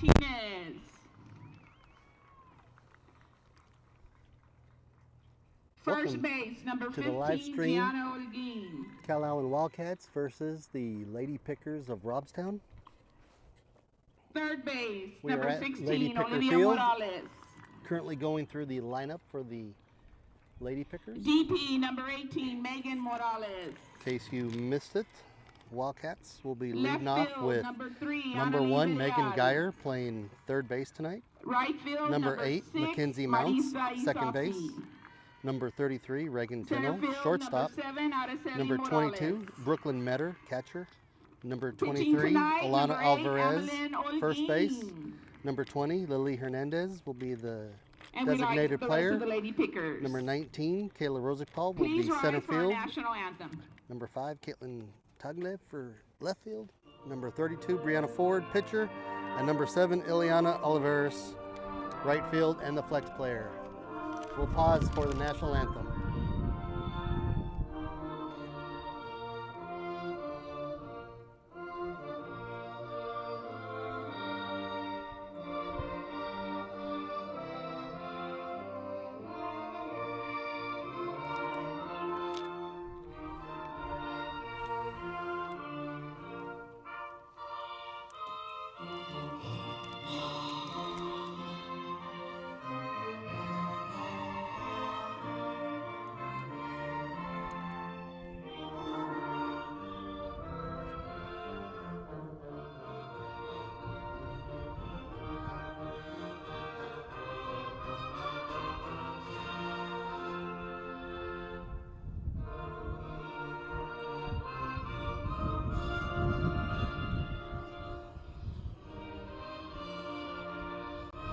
Martinez. First base, number 15, Gianna Olguin. Calallen Wildcats versus the Lady Pickers of Robstown. Third base, We number are at 16, Lady Picker Olivia Field. Morales. Currently going through the lineup for the Lady Pickers. DP, number 18, Megan Morales. In case you missed it, Wildcats will be Left leading off field, with number 1, Annalise Megan Villar. Geyer, playing third base tonight. Right field, Number 8, 6, Mackenzie Mounts, Marisa second Isasi. base. Number 33, Reagan Center Tennell, field, shortstop. number 7, Araceli Number 22, Morales. Brooklyn Metter, catcher. Number Pitching 23, tonight, Alana number 8, Alvarez, Evelyn Olguin. first base. Number 20, Lily Hernandez will be the And we designated like the player. rest of the Lady Pickers. Number 19, Kayla Rosenthal will Please be rise center for our field. national anthem. Number 5, Caitlin Tuglev for left field. Number 32, Brianna Ford, pitcher. And number 7, Ileana Oliveras, right field and the flex player. We'll pause for the national anthem.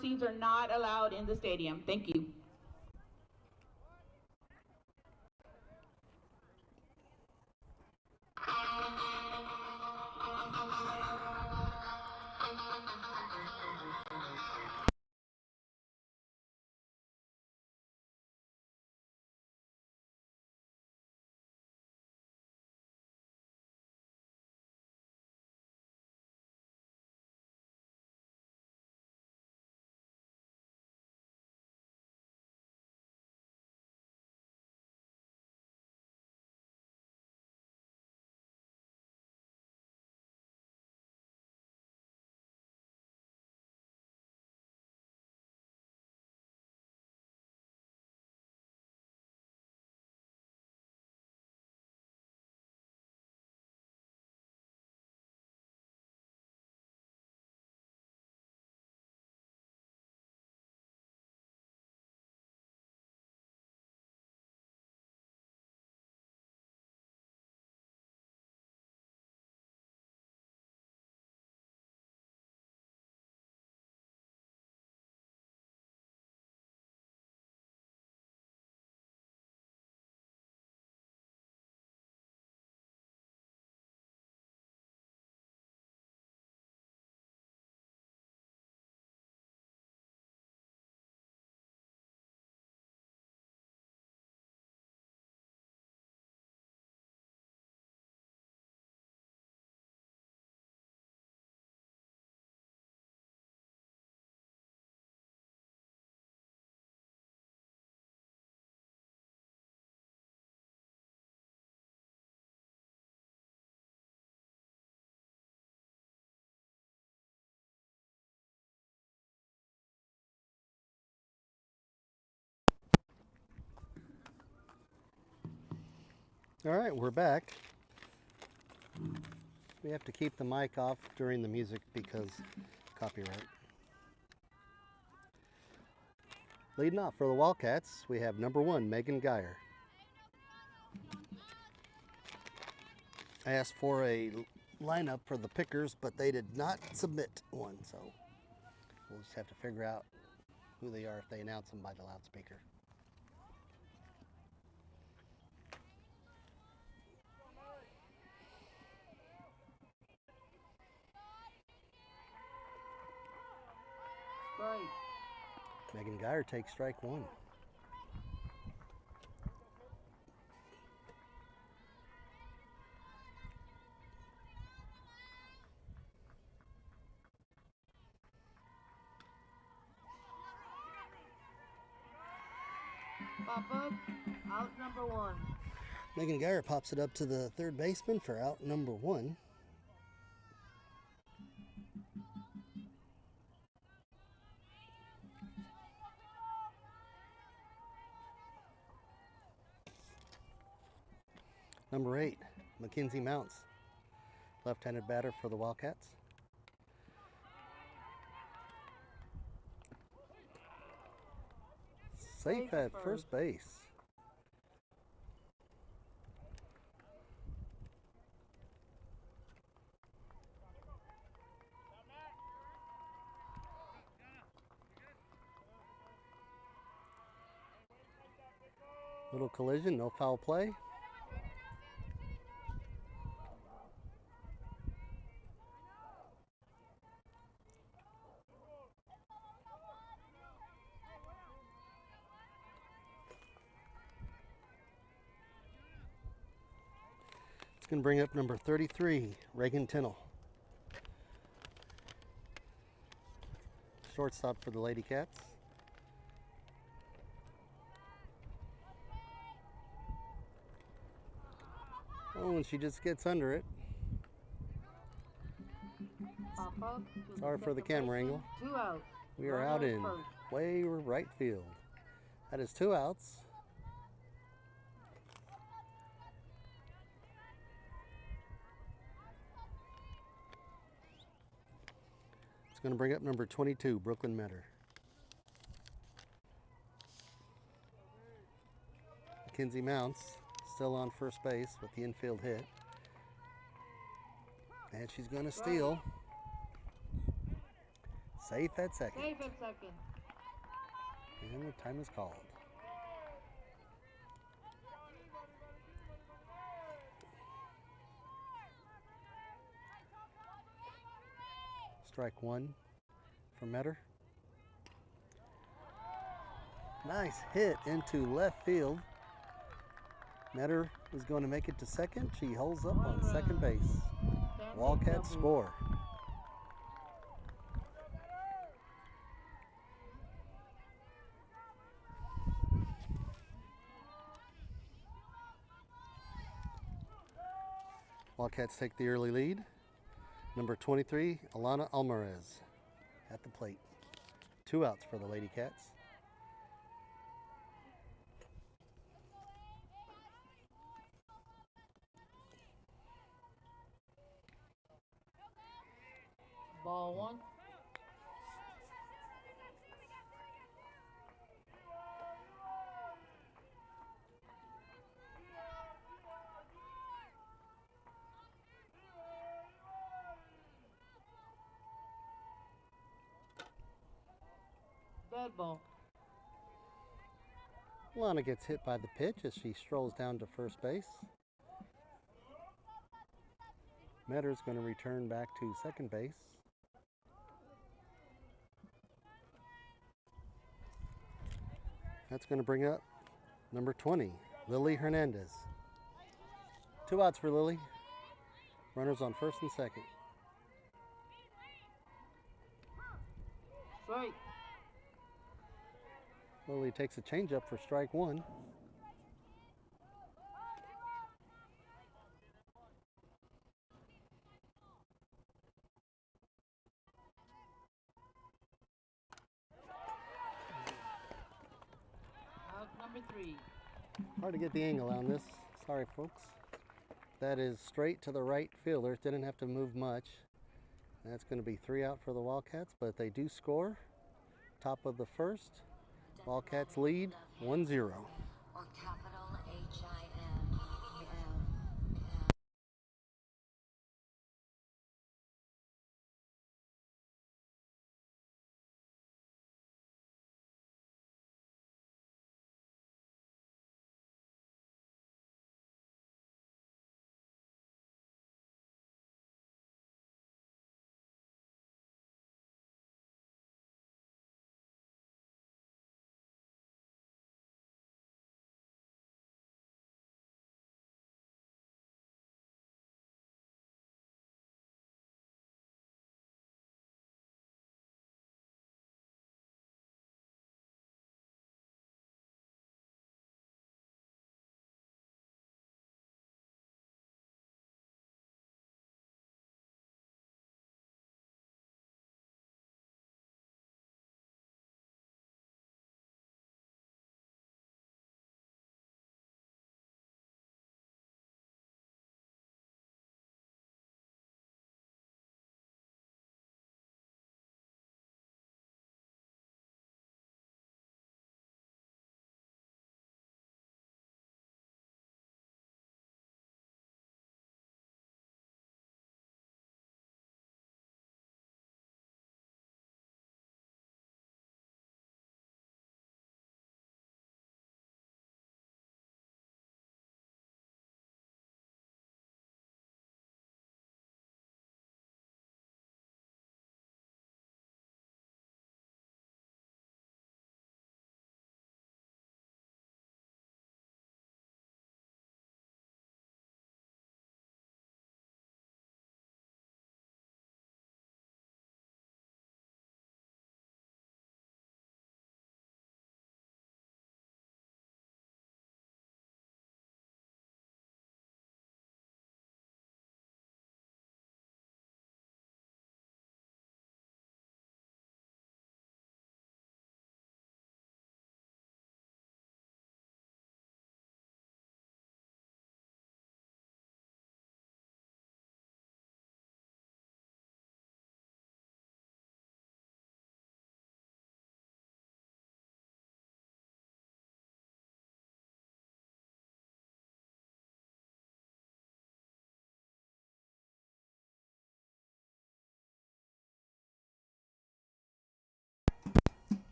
Seats are not allowed in the stadium. Thank you. All right, we're back. We have to keep the mic off during the music because copyright. Leading off for the Wildcats, we have number 1, Megan Geyer. I asked for a lineup for the Pickers, but they did not submit one, so we'll just have to figure out who they are if they announce them by the loudspeaker. Megan Geyer takes strike 1. Pop up, out number 1. Megan Geyer pops it up to the third baseman for out number 1. Number 8, Mackenzie Mounts, left-handed batter for the Wildcats. Safe at first base. Little collision, no foul play. It's going to bring up number 33, Reagan Tinnell. Shortstop for the Lady Cats. Oh, and she just gets under it. Sorry for the camera angle. 2 out. We are out in way right field. That is 2 outs. It's going to bring up number 22, Brooklyn Metter. Mackenzie Mounts still on first base with the infield hit. And she's going to steal. Safe at second. Safe at second. And the time is called. Strike 1 for Metter. Nice hit into left field. Metter is going to make it to second. She holds up on second base. Wildcats score. Wildcats take the early lead. Number 23, Alana Alvarez at the plate. 2 outs for the Lady Cats. Ball 1. Dead ball. Alana gets hit by the pitch as she strolls down to first base. Metter's going to return back to second base. That's going to bring up number 20, Lily Hernandez. 2 outs for Lily. Runners on first and second. Strike. Lily takes a changeup for strike 1. Out number 3. Hard to get the angle on this. Sorry, folks. That is straight to the right fielder. Didn't have to move much. That's going to be 3 out for the Wildcats, but they do score. Top of the first. Wildcats lead 1-0.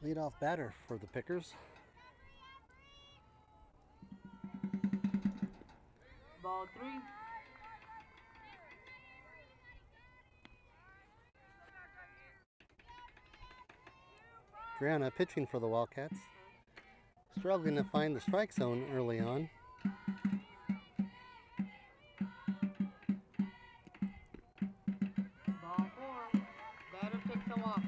Leadoff batter for the Pickers. Ball 3. Brianna pitching for the Wildcats. Struggling to find the strike zone early on. Ball 4. Batter takes a walk.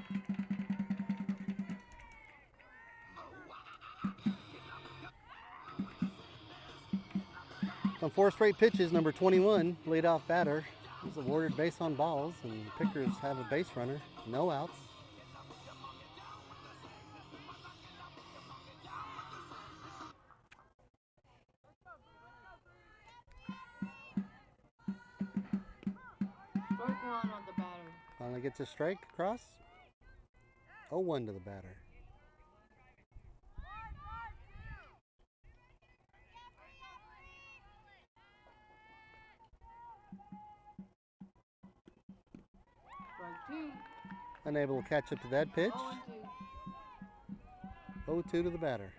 On 4 straight pitches, number 21, leadoff batter, is awarded base on balls, and the Pickers have a base runner, no outs. Strike 1 on the batter. Finally gets a strike across. 0-1 to the batter. Strike 2. Unable to catch up to that pitch. 0-2 to the batter.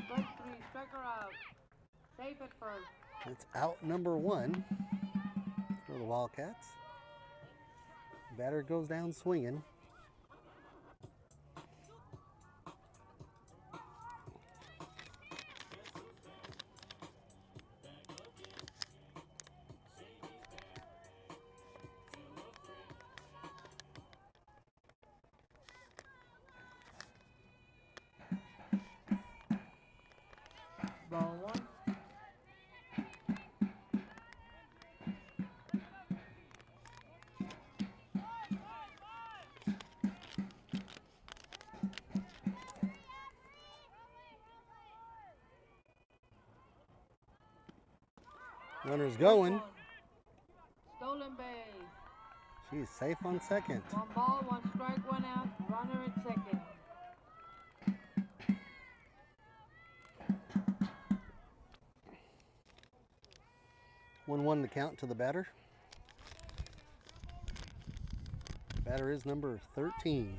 Strike 3. Striker out. Safe at first. It's out number 1 for the Wildcats. Batter goes down swinging. Ball 1. Runner's going. Stolen base. She's safe on second. 1 ball, 1 strike, 1 out. Runner at second. 1-1 to count to the batter. Batter is number 13.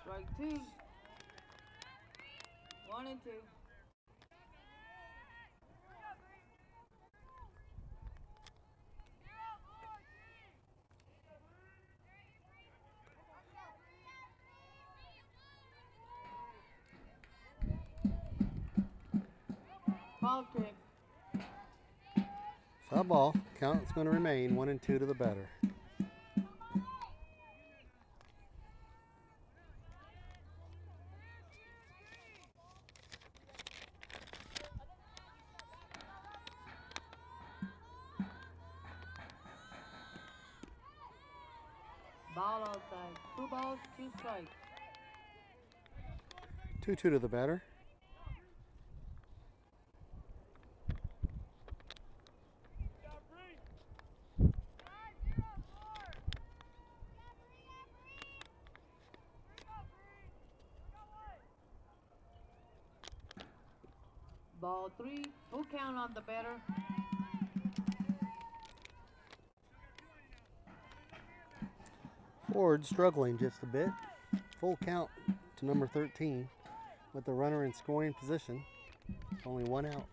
Strike 2. 1 and 2. Ball trick. Foul ball. Count's going to remain 1-2 to the batter. Ball outside. 2 balls, 2 strikes. 2-2 to the batter. Ball 3. Full count on the batter. Ford struggling just a bit. Full count to number 13 with the runner in scoring position. Only 1 out.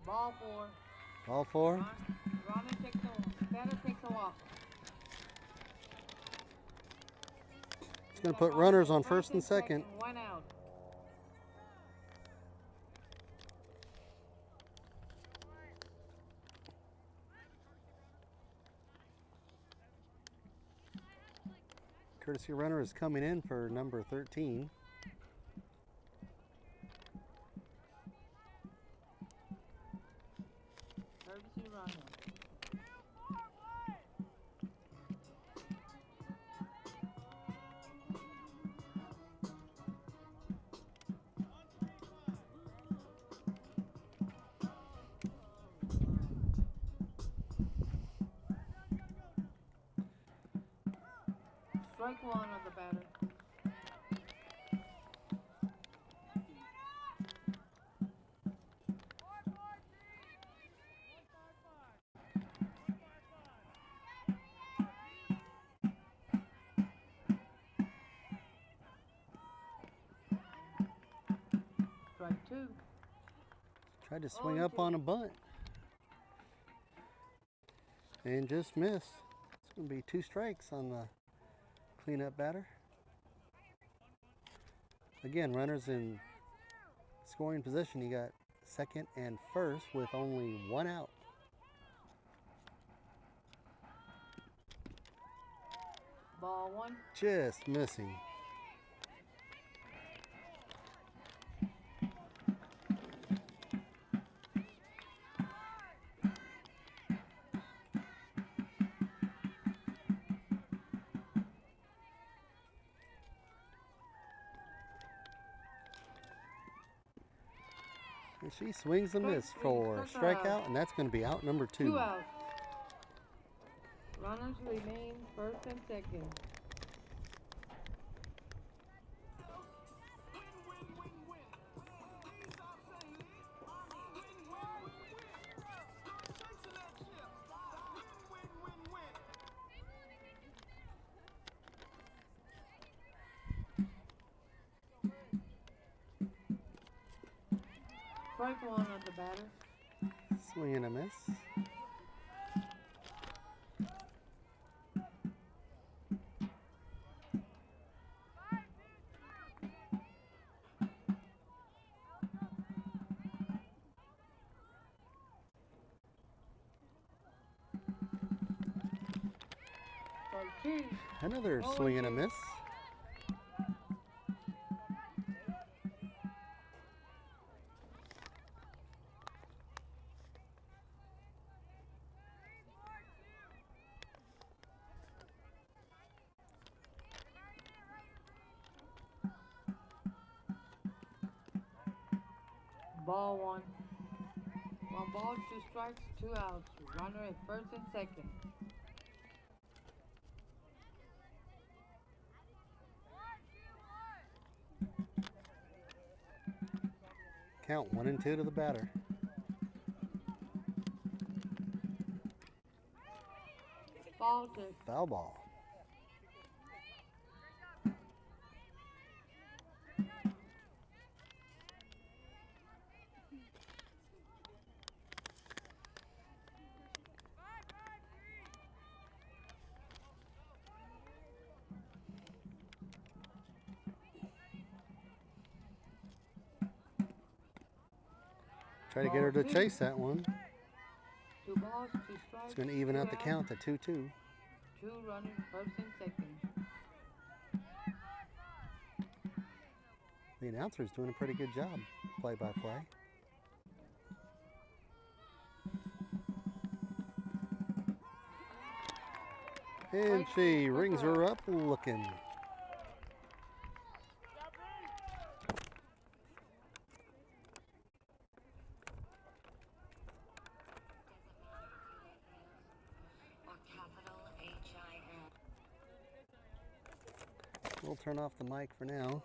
Ball 4. Ball 4. Runner takes a batter takes a walk. It's going to put runners on first and second. 1 out. Courtesy runner is coming in for number 13. Courtesy runner. Strike one on the batter. Strike two. Tried to swing up on a bunt. And just missed. It's going to be 2 strikes on the cleanup batter. Again, runners in scoring position. You got second and first with only 1 out. Ball one. Just missing. And she swings a miss for a strikeout, and that's going to be out number 2. 2 outs. Runners remain first and second. Strike one on the batter. Swing and a miss. Strike two. Another swing and a miss. Ball one. 1 ball, 2 strikes, 2 outs. Runner at first and second. Count 1 and 2 to the batter. Ball to Foul ball. Try to get her to chase that one. 2 balls, 2 strikes. It's going to even out the 2 count outs. to 2-2. 2 runners first and second. The announcer's doing a pretty good job, play-by-play. And she rings her up looking. We'll turn off the mic for now.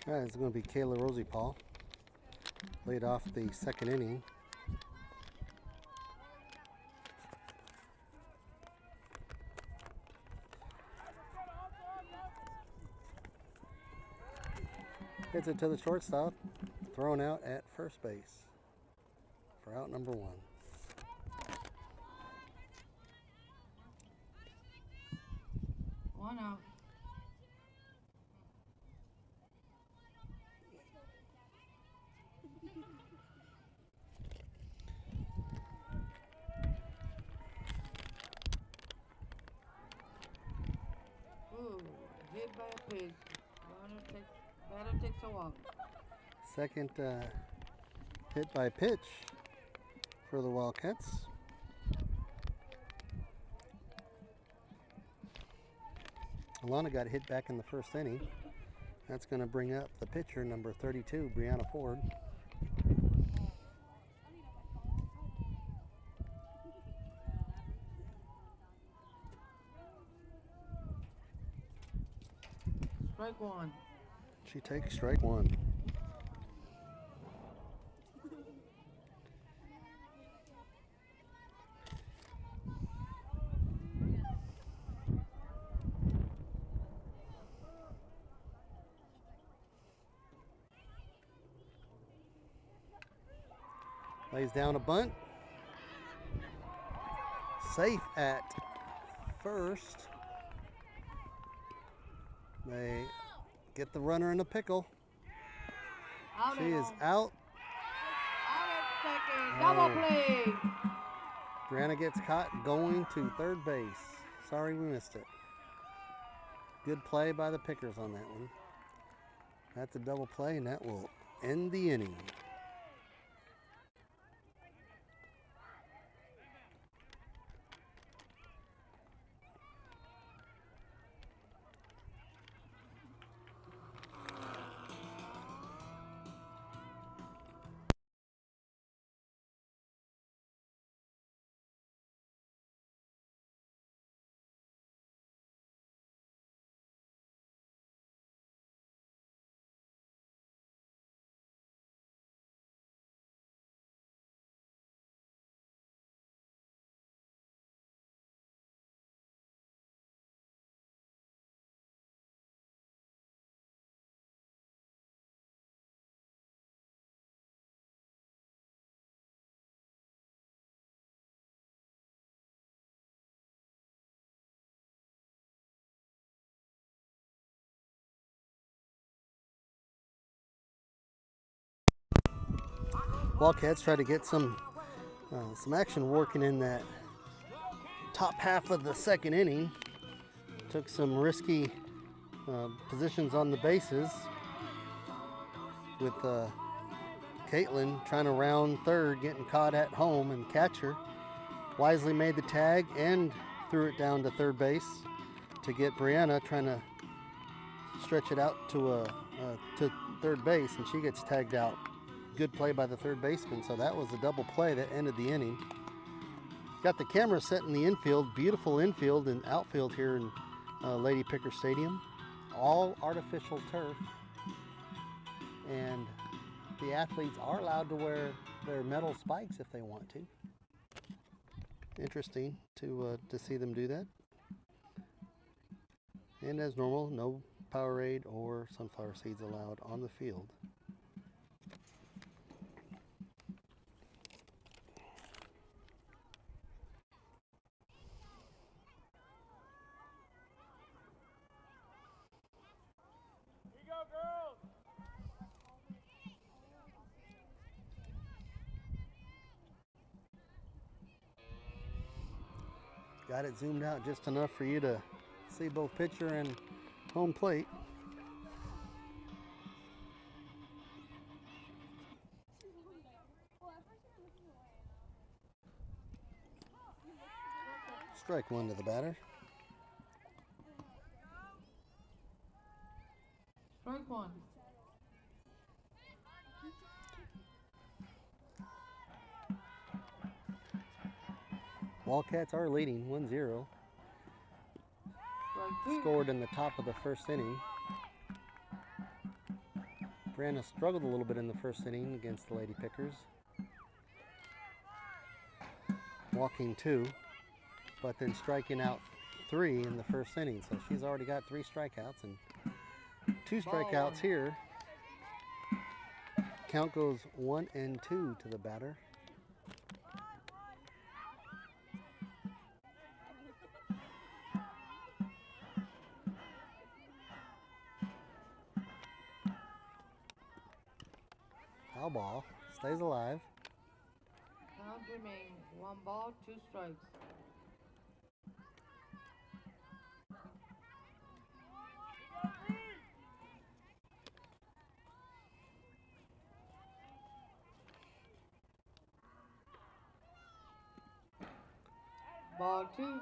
All right, it's going to be Kayla Rosie Paul. Laid off the second inning. Hits it to the shortstop. Thrown out at first base for out number 1. One out. Ooh, hit by a pitch. Batter takes a walk. Second hit by pitch for the Wildcats. Alana got hit back in the first inning. That's going to bring up the pitcher, number 32, Brianna Ford. Strike 1. She takes strike 1. Lays down a bunt. Safe at first. They get the runner in a pickle. She is out. Out at second. Double play. Brianna gets caught going to third base. Sorry we missed it. Good play by the pickers on that one. That's a double play, and that will end the inning. Wildcats try to get some action working in that top half of the second inning. Took some risky positions on the bases with Caitlin trying to round third, getting caught at home, and catcher wisely made the tag and threw it down to third base to get Brianna trying to stretch it out to third base, and she gets tagged out. Good play by the third baseman, so that was a double play that ended the inning. Got the camera set in the infield, beautiful infield and outfield here in Lady Picker Stadium. All artificial turf, and the athletes are allowed to wear their metal spikes if they want to. Interesting to see them do that. And as normal, no Powerade or sunflower seeds allowed on the field. Got it zoomed out just enough for you to see both pitcher and home plate. Strike 1 to the batter. Strike 1. Wildcats are leading 1-0. Scored in the top of the first inning. Brianna struggled a little bit in the first inning against the Lady Pickers, walking 2, but then striking out 3 in the first inning. So she's already got 3 strikeouts and 2 strikeouts here. Count goes 1 and 2 to the batter. Foul ball, stays alive. Count remain 1 ball, 2 strikes. Ball 2.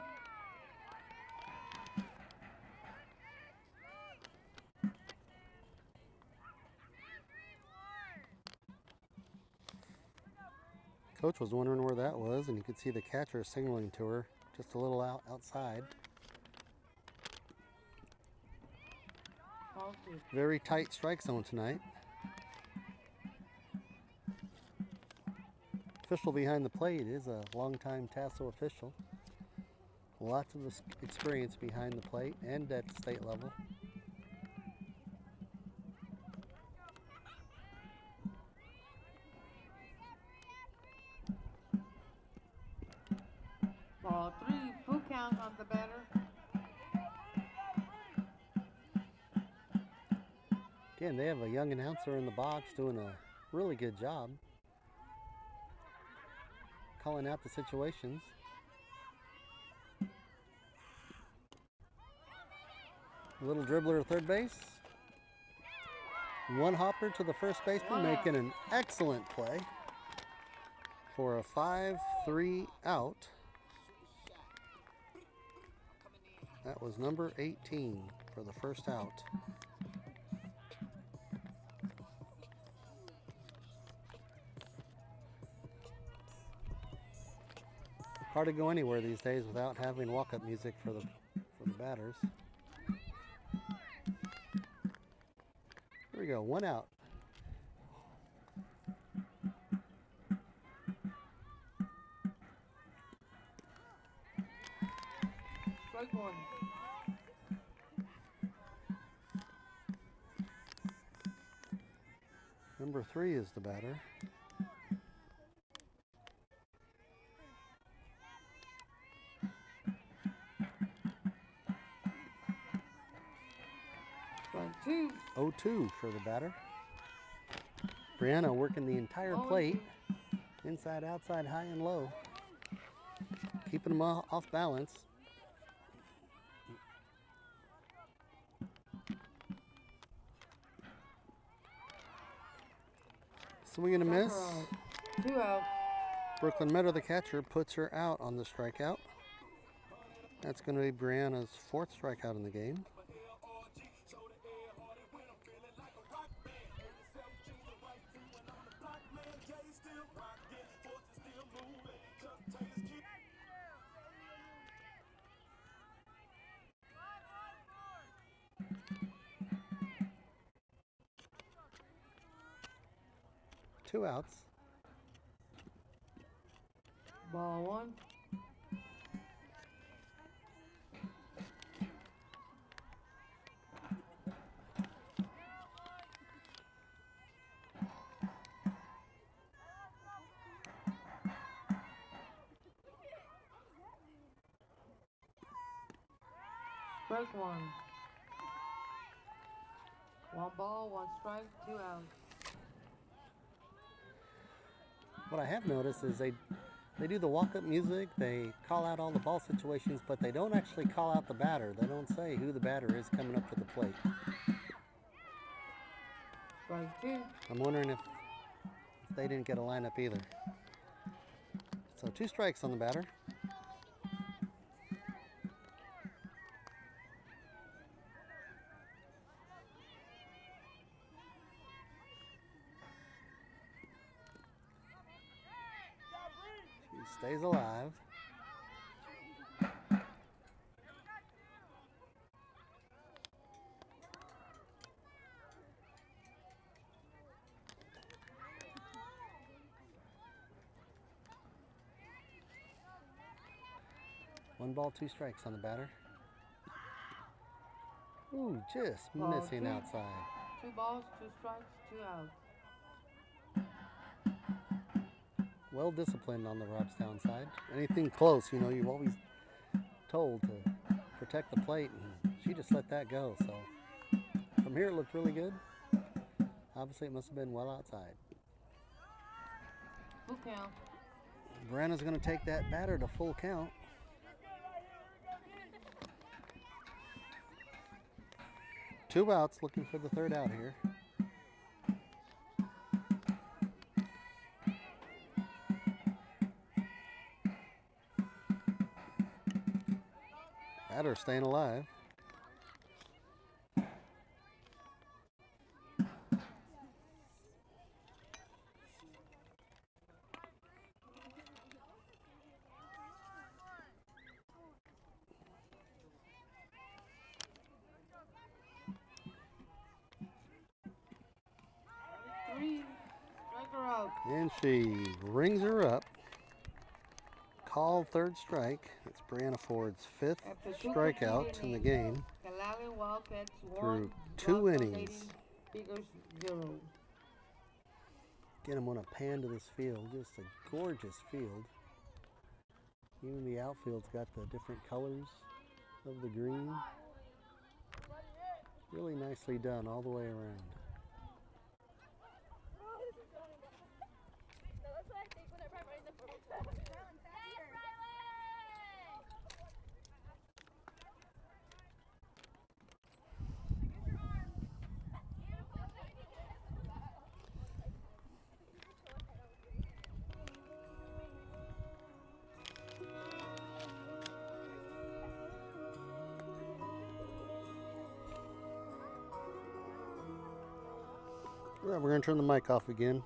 Coach was wondering where that was, and you could see the catcher signaling to her just a little outside. Ball 2. Very tight strike zone tonight. Official behind the plate is a longtime tassel official. Lots of experience behind the plate and at the state level. Ball 3, full count on the batter. Again, they have a young announcer in the box doing a really good job calling out the situations. A little dribbler at third base. 1 hopper to the first baseman, making an excellent play for a 5-3 out. That was number 18 for the first out. Hard to go anywhere these days without having walk-up music for the batters. Here we go, 1 out. Strike 1. Number 3 is the batter. Strike 2. 0-2 for the batter. Brianna working the entire plate, inside, outside, high and low, keeping them off balance. Swing and a miss. 2 out. Brooklyn Meadow, the catcher, puts her out on the strikeout. That's going to be Brianna's 4th strikeout in the game. Two outs. Ball 1. Strike 1. 1 ball, 1 strike, 2 outs. What I have noticed is they do the walk-up music, they call out all the ball situations, but they don't actually call out the batter. They don't say who the batter is coming up to the plate. Strike 2. I'm wondering if they didn't get a lineup either. So 2 strikes on the batter. Stays alive. 1 ball, 2 strikes on the batter. Ooh, just Ball missing 2. outside. 2 balls, 2 strikes, 2 outs. Well disciplined on the Robstown side. Anything close, you know, you've always told to protect the plate, and she just let that go. So from here it looked really good. Obviously it must have been well outside. Full count. Brianna's going to take that batter to full count. Two outs, looking for the third out here. Batter staying alive. Strike her out. And she rings her up. Called third strike. It's Brianna Ford's 5th After 2 strikeout in the game Calallen Wildcats through 1, 2 Robstown innings. Figures 0. Again, I'm going to pan to this field. Just a gorgeous field. Even the outfield's got the different colors of the green. Really nicely done all the way around. All right, we're going to turn the mic off again.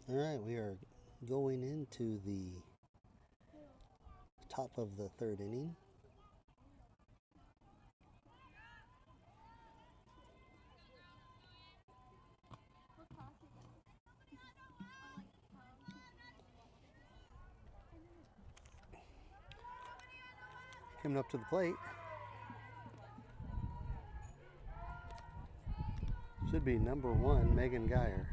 All right, we are going into the top of the third inning. Coming up to the plate should be number 1, Megan Geyer.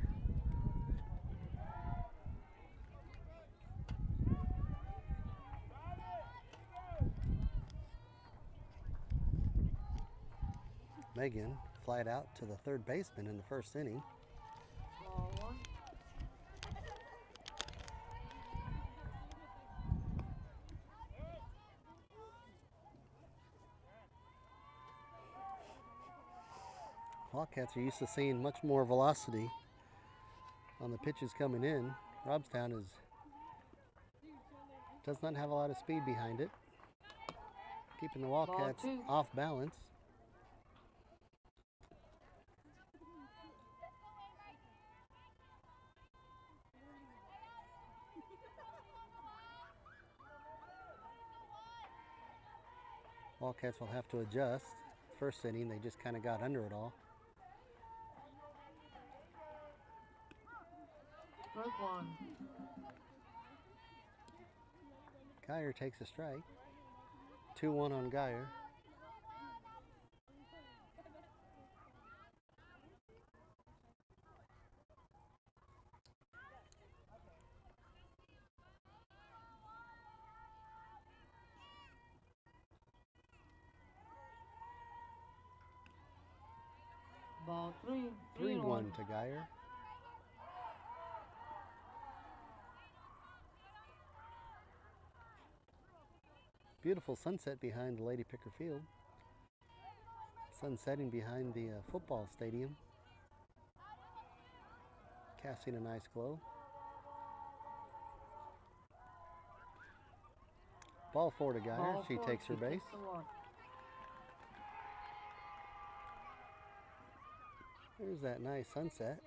Megan flied out to the third baseman in the first inning. Ball 1. Wildcats are used to seeing much more velocity on the pitches coming in. Robstown does not have a lot of speed behind it, keeping the Wildcats off balance. Wildcats will have to adjust. First inning, they just kind of got under it all. Strike 1. Geyer takes a strike. 2-1 on Geyer. Ball 3. 3-1 to Geyer. Beautiful sunset behind the Lady Picker Field. Sun setting behind the football stadium. Casting a nice glow. Ball four to Geyer. Ball She four, takes her base. the walk. There's that nice sunset.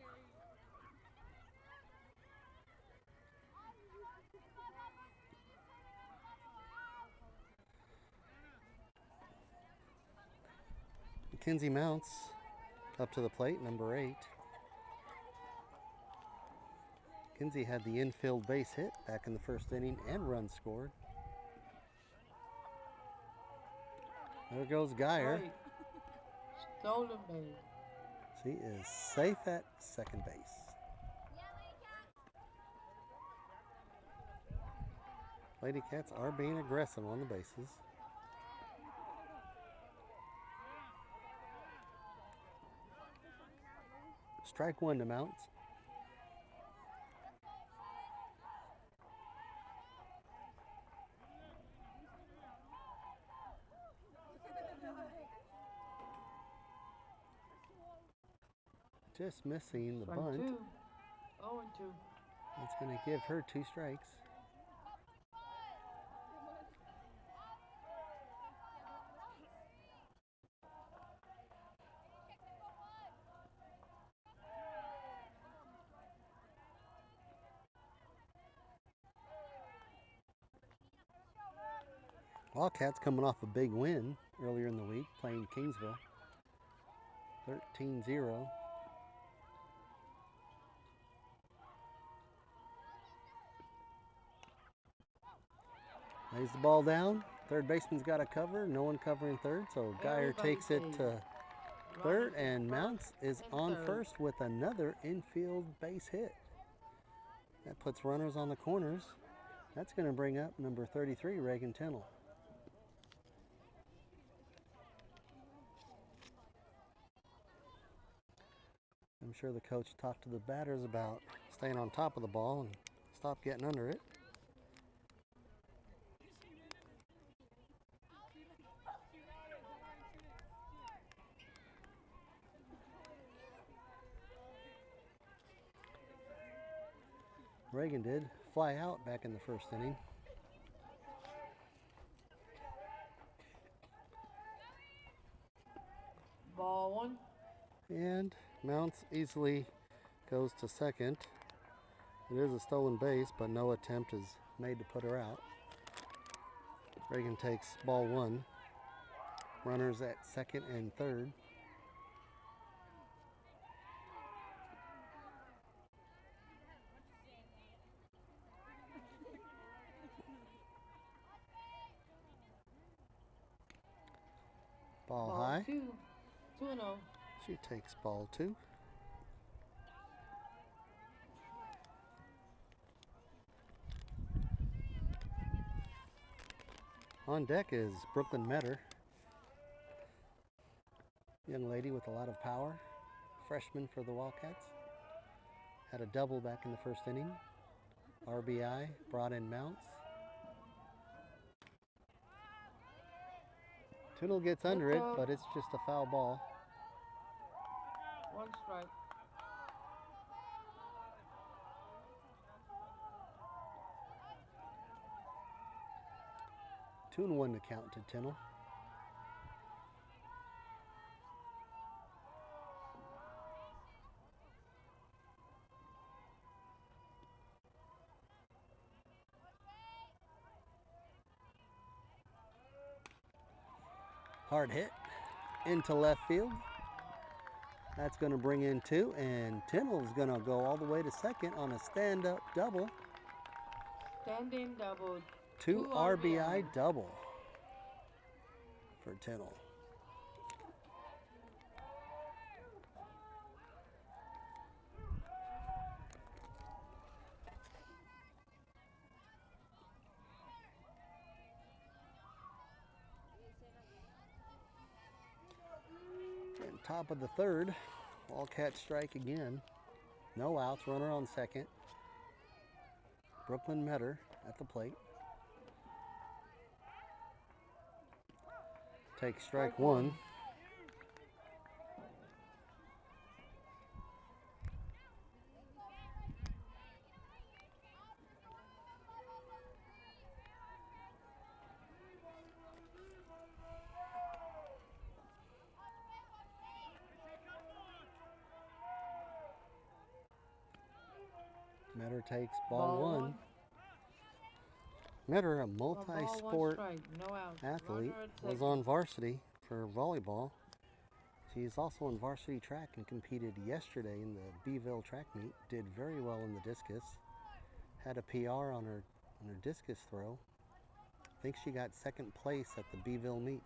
Mackenzie Mounts up to the plate, number 8. Mackenzie had the infield base hit back in the first inning and run scored. There goes Geyer. Right. Stolen base. She is safe at second base. Lady Cats are being aggressive on the bases. Strike one to Mounts. Just missing the Strike bunt. 2. 0-2. That's going to give her 2 strikes. Wildcats coming off a big win earlier in the week, playing Kingsville. 13-0. Lays the ball down. Third baseman's got a cover. No one covering third, so Geyer takes it to third, and Mounts is on first with another infield base hit. That puts runners on the corners. That's going to bring up number 33, Reagan Tennell. I'm sure the coach talked to the batters about staying on top of the ball and stop getting under it. Reagan did fly out back in the first inning. Ball 1. And Mounts easily goes to second. It is a stolen base, but no attempt is made to put her out. Reagan takes ball 1. Runners at second and third. Ball high. 2. 2-0. She takes ball 2. On deck is Brooklyn Metter. Young lady with a lot of power. Freshman for the Wildcats. Had a double back in the first inning. RBI, brought in Mounts. Tindall gets under it, but it's just a foul ball. 1 strike. Two and 1 to count to Tindall. Hard hit into left field. That's going to bring in 2, and Tindall's going to go all the way to second on a stand-up double. Standing double. 2 RBI double for Tindall. And top of the third, Wildcat strike again. No outs, runner on second. Brooklyn Metter at the plate. Takes strike 1. Metter takes ball one. Metter, a multi-sport athlete, was on varsity for volleyball. She's also on varsity track and competed yesterday in the Beeville track meet. Did very well in the discus. Had a PR on her discus throw. I think she got second place at the Beeville meet.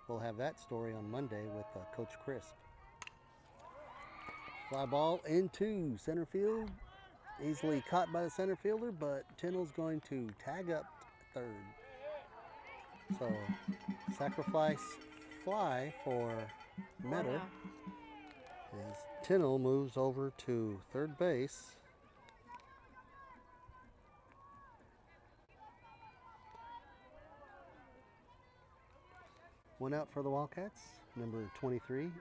We'll have that story on Monday with Coach Crisp. Fly ball into center field. Easily caught by the center fielder, but Tinnell's going to tag up third. So, sacrifice fly for Metter as Tinnell moves over to third base. One out for the Wildcats, number 23,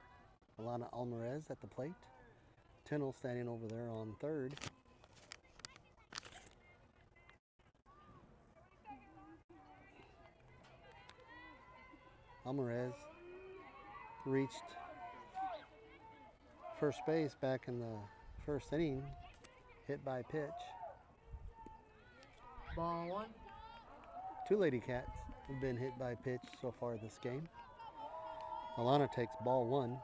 Alana Alvarez at the plate. Tinnell standing over there on third. Alvarez reached first base back in the first inning, hit by pitch. Ball one. Two Lady Cats have been hit by pitch so far this game. Alana takes ball one.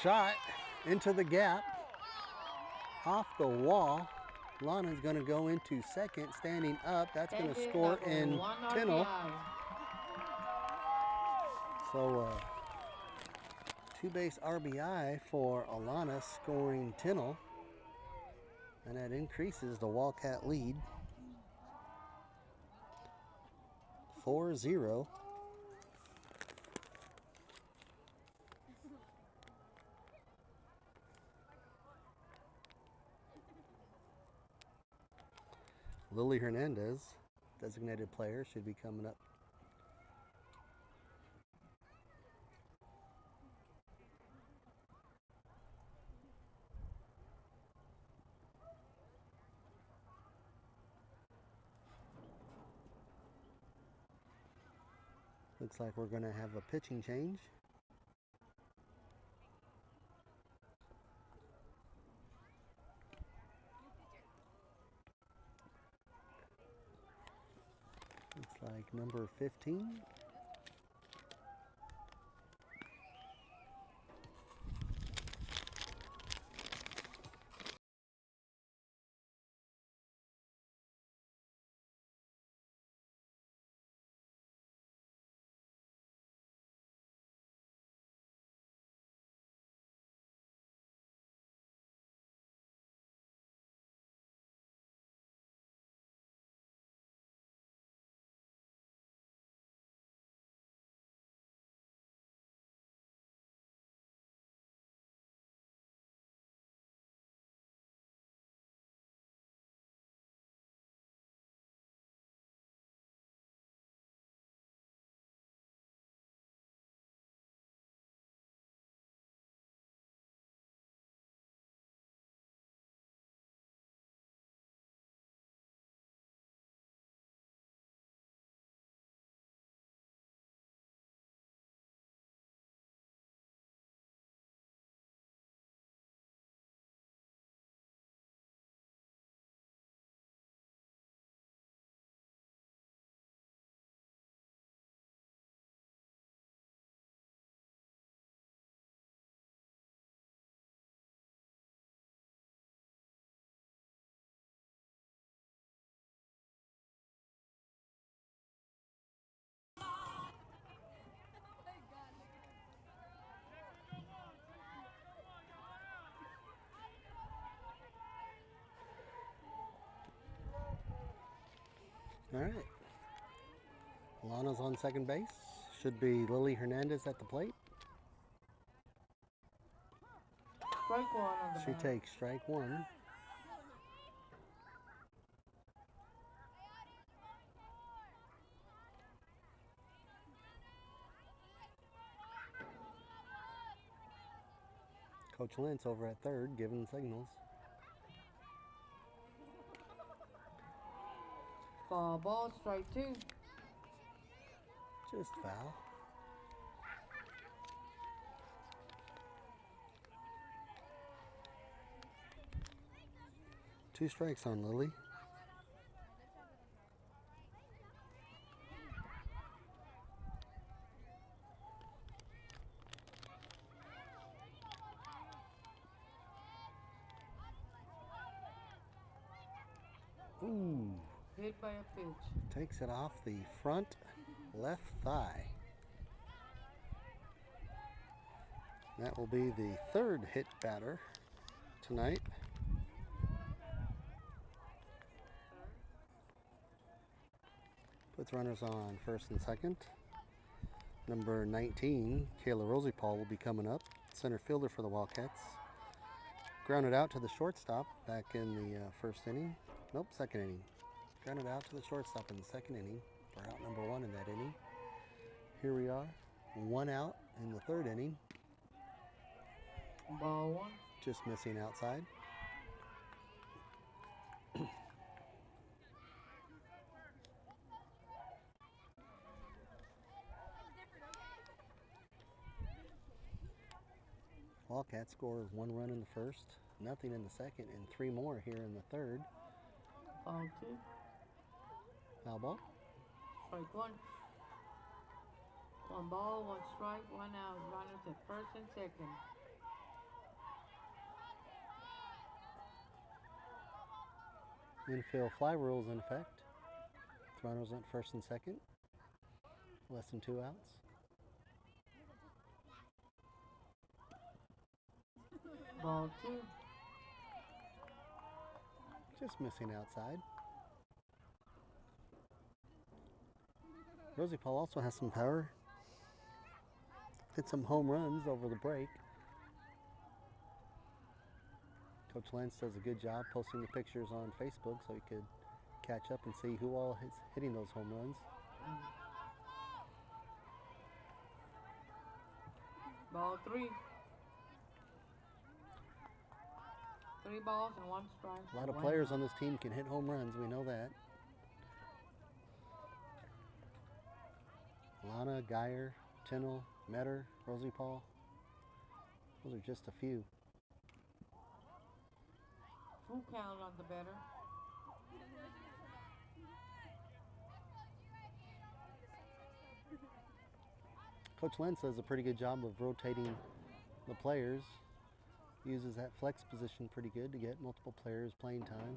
Shot into the gap, off the wall. Lana's going to go into second, standing up. That's going to score in Tinnell. So two-base RBI for Alana, scoring Tinnell. And that increases the Wildcat lead. 4-0. Lily Hernandez, designated player, should be coming up. Looks like we're going to have a pitching change. Looks like number 15. All right. Alana's on second base. Should be Lily Hernandez at the plate. Strike one on the She bat. takes strike one. Coach Lentz over at third giving signals. Foul ball, strike 2. Just foul. Two strikes on Lily. Ooh. Hit by a pitch. Takes it off the front left thigh. That will be the third hit batter tonight. Puts runners on first and second. Number 19, Kayla Rosie Paul, will be coming up. Center fielder for the Wildcats. Grounded out to the shortstop back in the first inning. Nope, second inning. Grounded out to the shortstop in the second inning for out number 1 in that inning. Here we are, 1 out in the third inning. Ball 1. Just missing outside. Wildcats score 1 run in the first, nothing in the second, and 3 more here in the third. Ball 2. Foul ball. Strike 1. 1 ball, 1 strike, 1 out. Runners at first and second. Infield fly rules in effect. Runners at first and second. Less than 2 outs. Ball 2. Just missing outside. Rosie Paul also has some power. Hit some home runs over the break. Coach Lentz does a good job posting the pictures on Facebook so he could catch up and see who all is hitting those home runs. Ball 3. 3 balls and 1 strike. A lot of players on this team can hit home runs, we know that. Lana, Geyer, Tinnell, Metter, Rosie Paul. Those are just a few. Who counted on the better? Coach Lentz does a pretty good job of rotating the players. Uses that flex position pretty good to get multiple players playing time.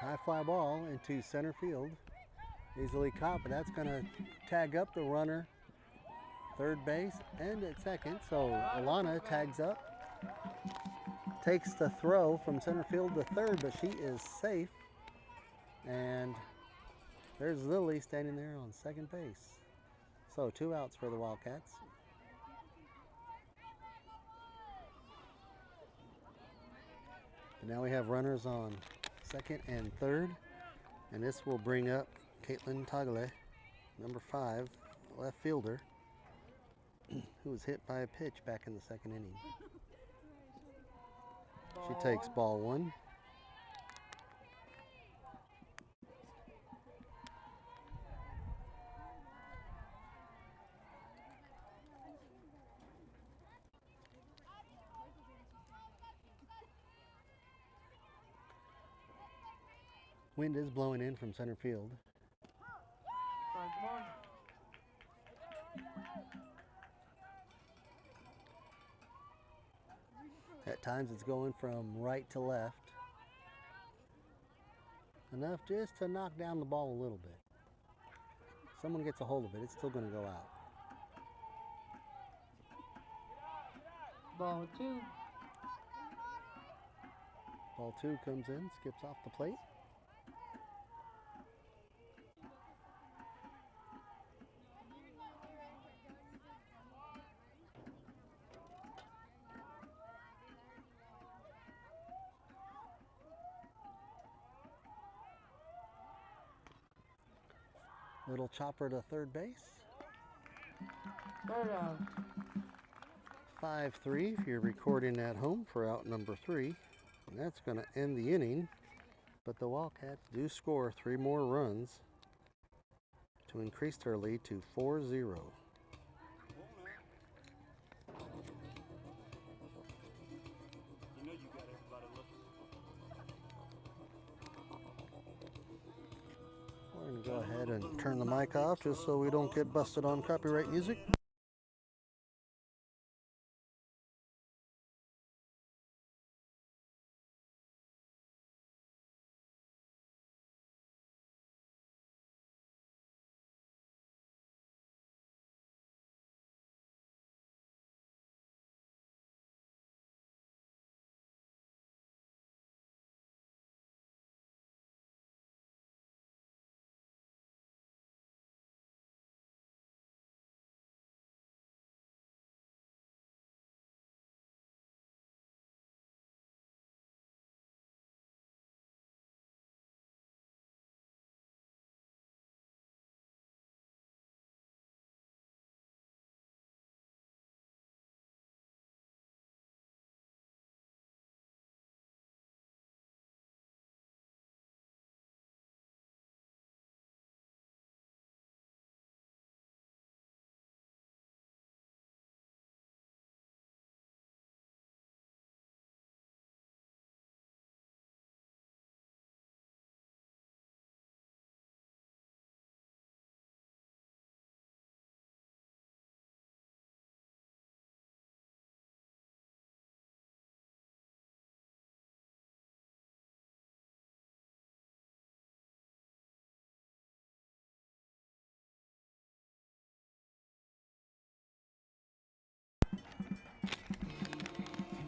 High fly ball into center field. Easily caught, but that's going to tag up the runner third base and at second. So Alana tags up, takes the throw from center field to third, but she is safe. And there's Lily standing there on second base. So 2 outs for the Wildcats. And now we have runners on second and third. And this will bring up Caitlin Tagale, number 5, left fielder, who was hit by a pitch back in the second inning. She takes ball 1. Wind is blowing in from center field. At times it's going from right to left. Enough just to knock down the ball a little bit. Someone gets a hold of it, it's still going to go out. Ball 2. Ball 2 comes in, skips off the plate. Little chopper to third base. Third out. 5-3 if you're recording at home for out number 3. And that's going to end the inning. But the Wildcats do score 3 more runs to increase their lead to 4-0. We're going to go ahead and turn the mic off just so we don't get busted on copyright music.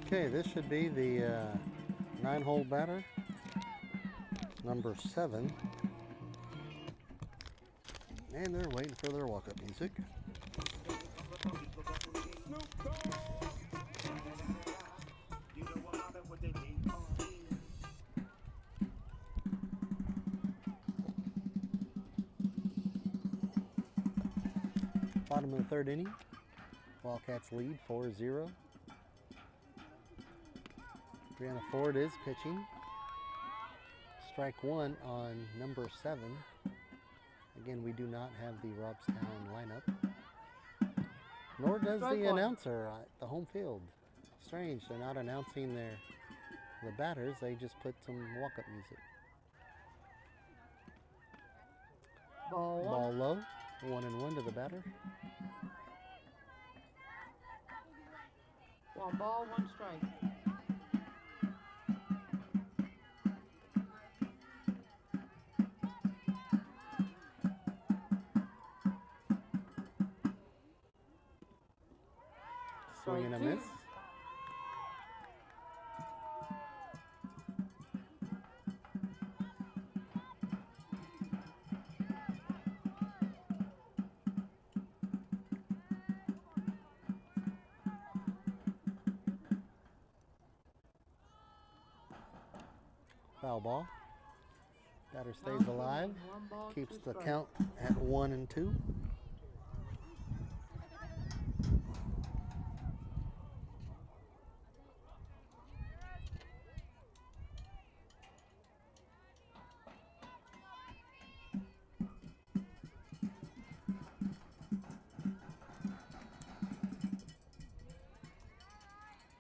Okay, this should be the 9-hole batter, number 7. And they're waiting for their walk-up music. Bottom of the 3rd inning, Wildcats lead 4-0. Brianna Ford is pitching. Strike 1 on number 7. Again, we do not have the Robstown lineup. Nor does the announcer at the home field. Strange, they're not announcing the batters, they just put some walk-up music. Ball low, 1-1 to the batter. 1 ball, 1 strike. Swing and a miss. Foul ball. Batter stays alive. Keeps the count at 1-2.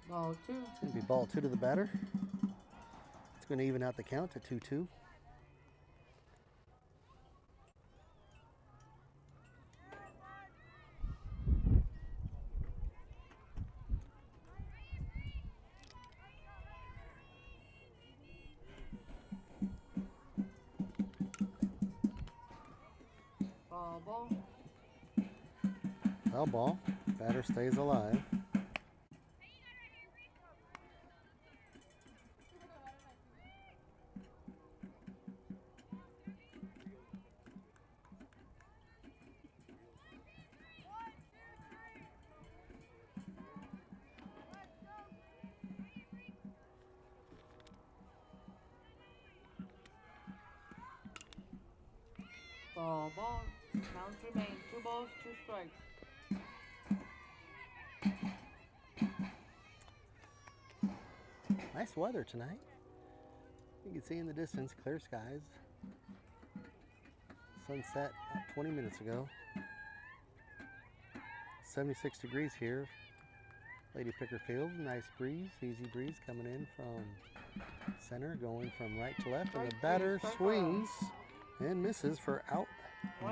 Ball 2. It's going to be ball 2 to the batter. It's going to even out the count to 2-2. Ball. Foul ball. Batter stays alive. Ball. Counts remain. 2 balls, 2 strikes. Nice weather tonight. You can see in the distance, clear skies. Sunset about 20 minutes ago. 76 degrees here. Lady Picker Field, nice breeze, easy breeze coming in from center, going from right to left. And the batter swings and misses for out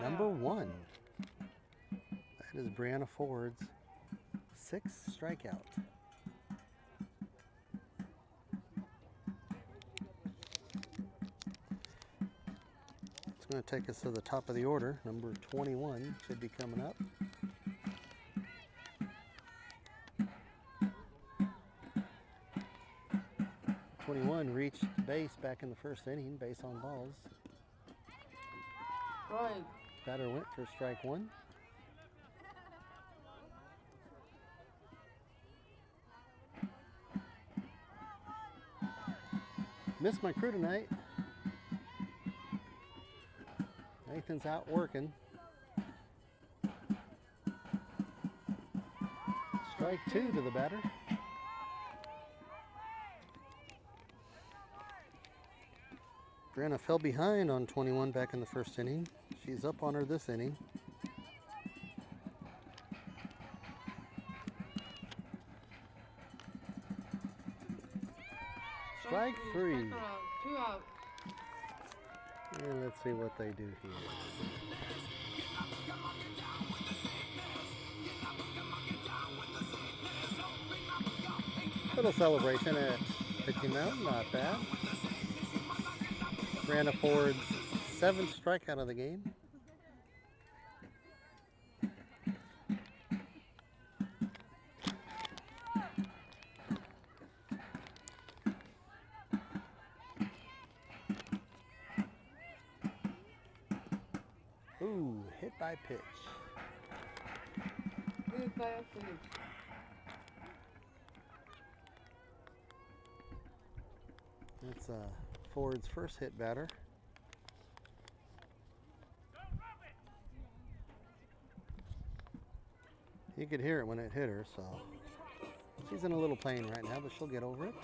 number 1. That is Brianna Ford's 6th strikeout. It's going to take us to the top of the order. Number 21 should be coming up. Reached base back in the first inning, base on balls. Right. Batter went for strike 1. Missed my crew tonight. Nathan's out working. Strike 2 to the batter. Brianna fell behind on 21 back in the first inning. She's up on her this inning. Strike 3. 2 out. And let's see what they do here. Little celebration at Pitching Mountain, not bad. Brianna Ford's 7th strikeout of the game. Ooh, hit by pitch. Hit by a pitch. That's Ford's first hit batter. You could hear it when it hit her, so she's in a little pain right now, but she'll get over it.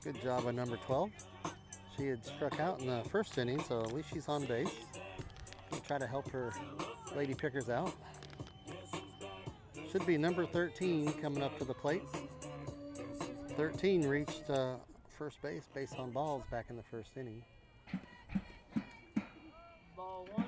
Good job on number 12. She had struck out in the first inning, so at least she's on base. We'll try to help her lady pickers out. Should be number 13 coming up to the plate. 13 reached first base, base on balls back in the first inning. Ball 1.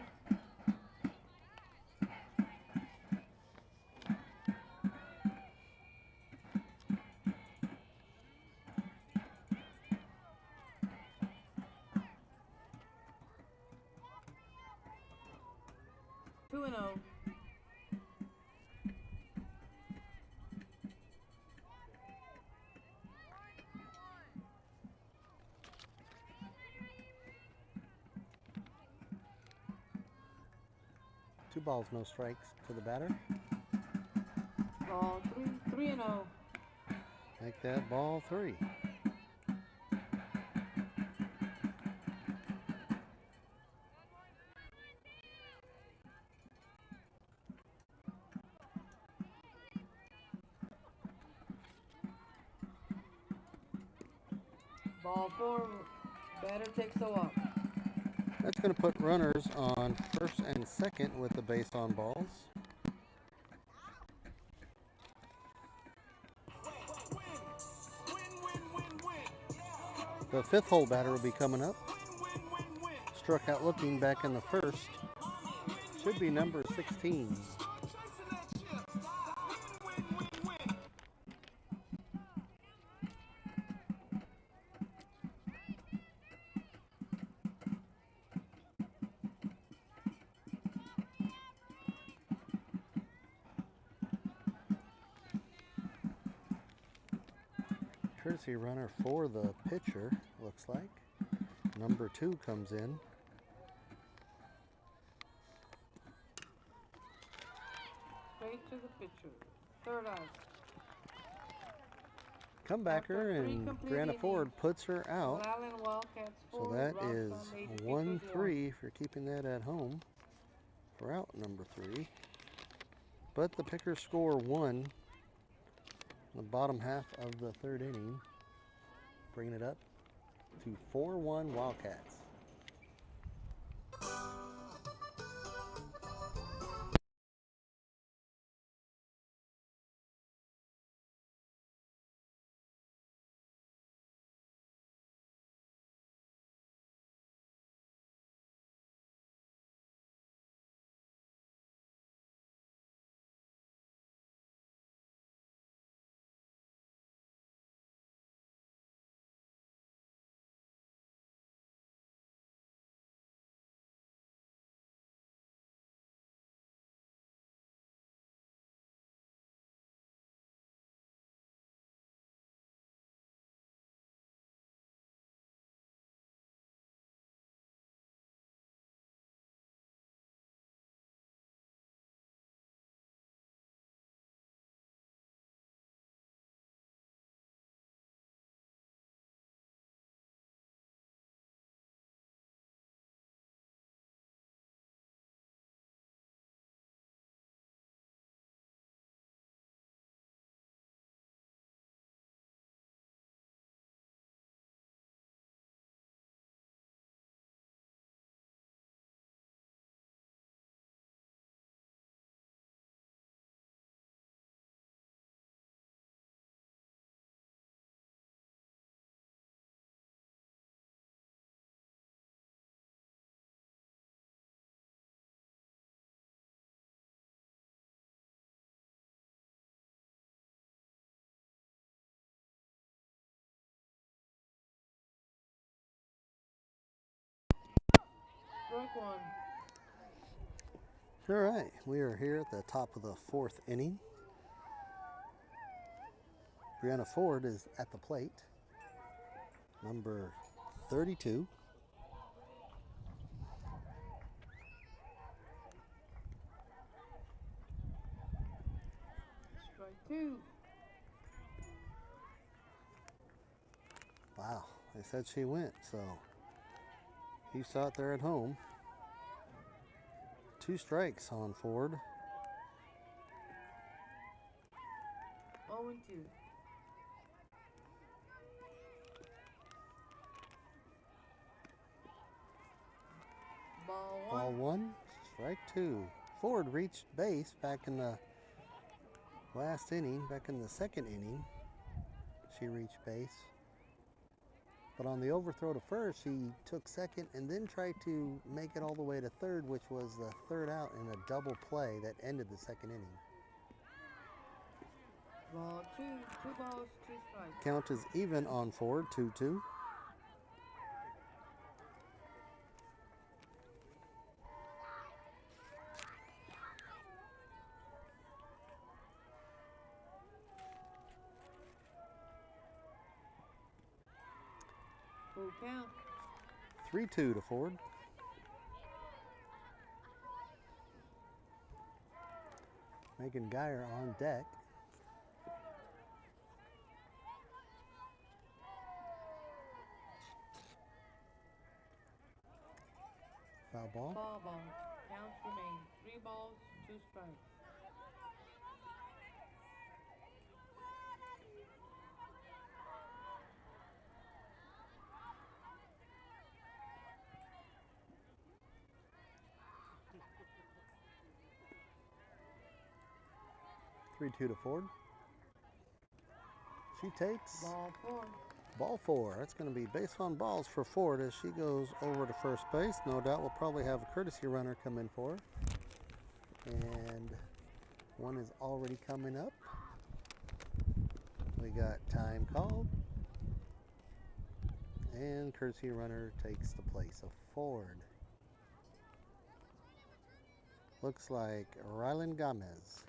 Two and 0. Two balls, no strikes to the batter. Ball 3. 3 and 0. Make that ball 3. Ball 4. Batter takes the walk. That's going to put runners on first and second with the base on balls. The 5th hole batter will be coming up. Struck out looking back in the first. Should be number 16. Courtesy runner for the pitcher, looks like. Number 2 comes in. Straight to the pitcher. 3rd out. comebacker, and Brianna Ford puts her out. Calallen Wildcats So 4, that Robstown is 83 1-3 if you're keeping that at home for out number 3. But the Pickers score 1 in the bottom half of the 3rd inning, bringing it up to 4-1 Wildcats. Strike 1. All right, we are here at the top of the 4th inning. Brianna Ford is at the plate, number 32. Strike 2. Wow, they said she went, so you saw it there at home. 2 strikes on Ford. 0-2. Ball 1, strike 2. Ford reached base back in the last inning, back in the 2nd inning. She reached base. But on the overthrow to first, she took 2nd and then tried to make it all the way to 3rd, which was the 3rd out in a double play that ended the 2nd inning. Ball 2. 2 balls, 2 strikes. Count is even on Ford, 2-2. Full count. 3-2 to Ford. Megan Geyer on deck. Foul ball. Foul ball. Counts remain. 3 balls, 2 strikes. Three-two to Ford. She takes Ball 4. ball 4. That's going to be base on balls for Ford as she goes over to first base. No doubt we'll probably have a courtesy runner come in for her. And one is already coming up. We got time called. And courtesy runner takes the place of Ford. Looks like Rylan Gomez.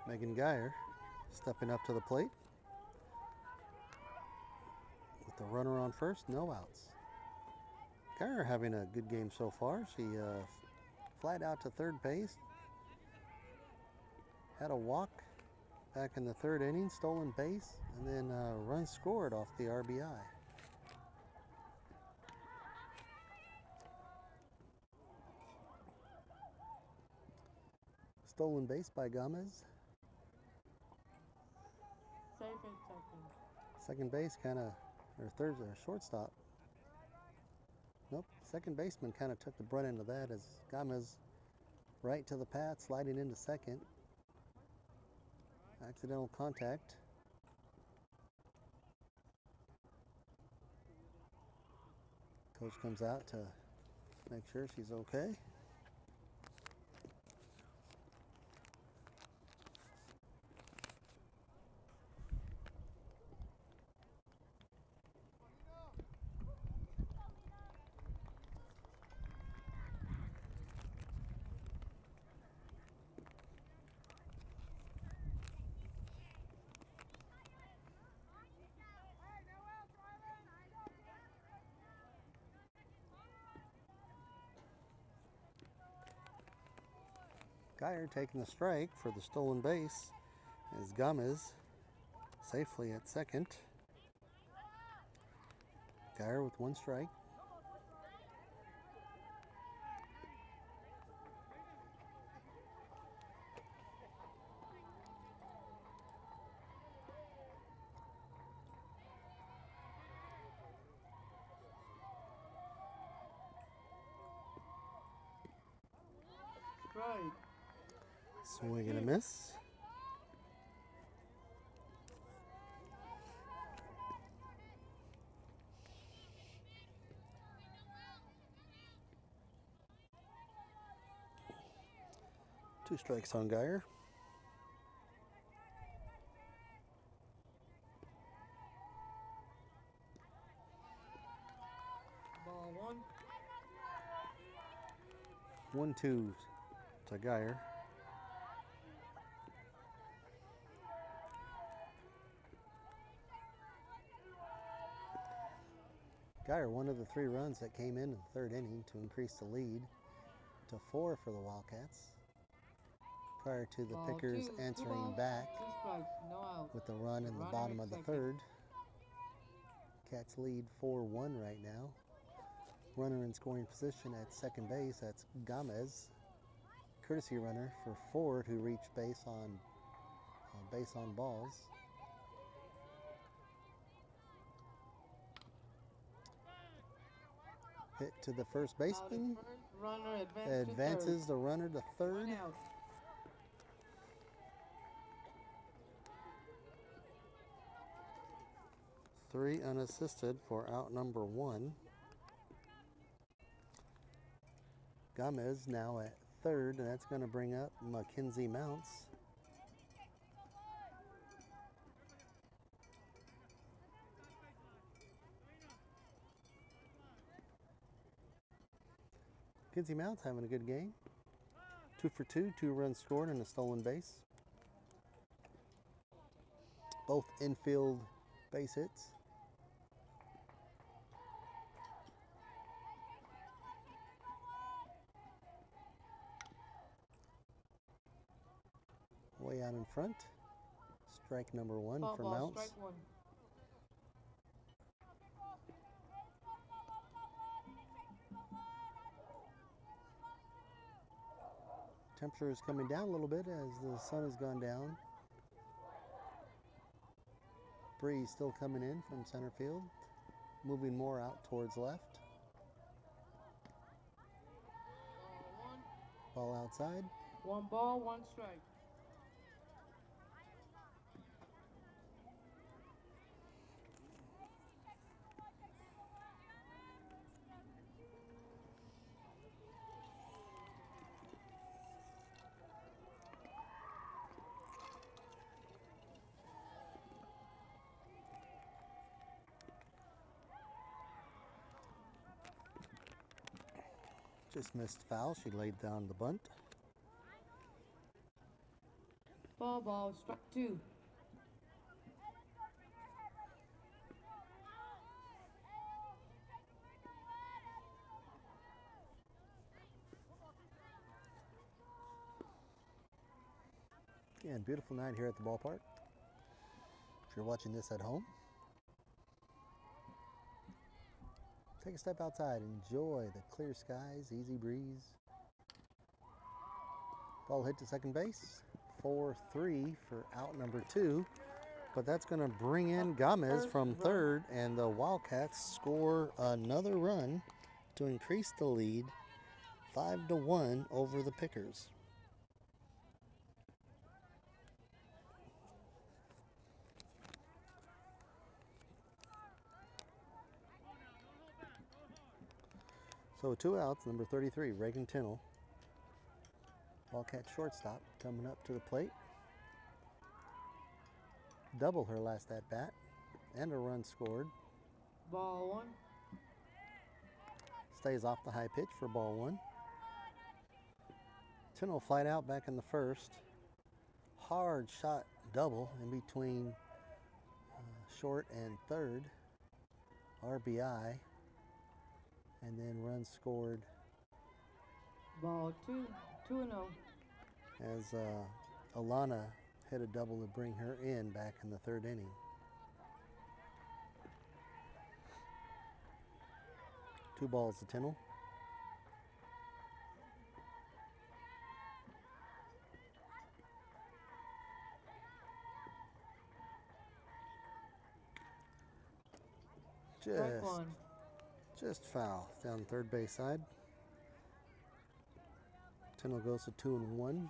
Megan Geyer stepping up to the plate. With the runner on first, no outs. Geyer having a good game so far. She flied out to third base. Had a walk back in the third inning, stolen base, and then run scored off the RBI. Stolen base by Gomez. Safe in second. Second base kind of, or third, or shortstop. Nope, second baseman kind of took the brunt end of that as Gomez right to the path, sliding into second. Accidental contact. Coach comes out to make sure she's okay. Geyer taking the strike for the stolen base as Gomez safely at second. Geyer with one strike. Strike. Swing and a miss. Two strikes on Geyer. Ball one. 1-2 to Geyer. Geyer, one of the 3 runs that came in the third inning to increase the lead to 4 for the Wildcats. Prior to the Ball Pickers two. answering 2 balls, back 2 strikes, no out. with the run in the Runner bottom at of the second. third. Cats lead 4-1 right now. Runner in scoring position at second base, that's Gomez. Courtesy runner for Ford, who reached base on balls. Hit to the first baseman. Runner Advances the runner to third. 1 out. Three unassisted for out number 1. Gomez now at third, and that's going to bring up Mackenzie Mounts. Mackenzie Mounts having a good game. 2 for 2, 2 runs scored and a stolen base. Both infield base hits. Way out in front. Strike number 1 Ball, for ball, Mounts. strike 1. Temperature is coming down a little bit as the sun has gone down. Breeze still coming in from center field, moving more out towards left. Ball 1. Ball outside. 1 ball, 1 strike. Just missed foul. She laid down the bunt. Ball, ball, strike 2. Again, beautiful night here at the ballpark. you're watching this at home, take a step outside, enjoy the clear skies, easy breeze. Ball hit to second base, 4-3 for out number 2, but that's going to bring in Gomez from third, and the Wildcats score another run to increase the lead 5-1 over the Pickers. So 2 outs, number 33, Reagan Tinnell. Wildcat shortstop coming up to the plate. Double her last at bat and a run scored. Ball 1. Stays off the high pitch for ball 1. Tinnell flied out back in the first. Hard shot double in between short and third. RBI. And then run scored. Ball 2. 2-0. As Alana hit a double to bring her in back in the third inning. Two balls to Tinnell. Just foul down third base side. Tinnell goes to 2-1.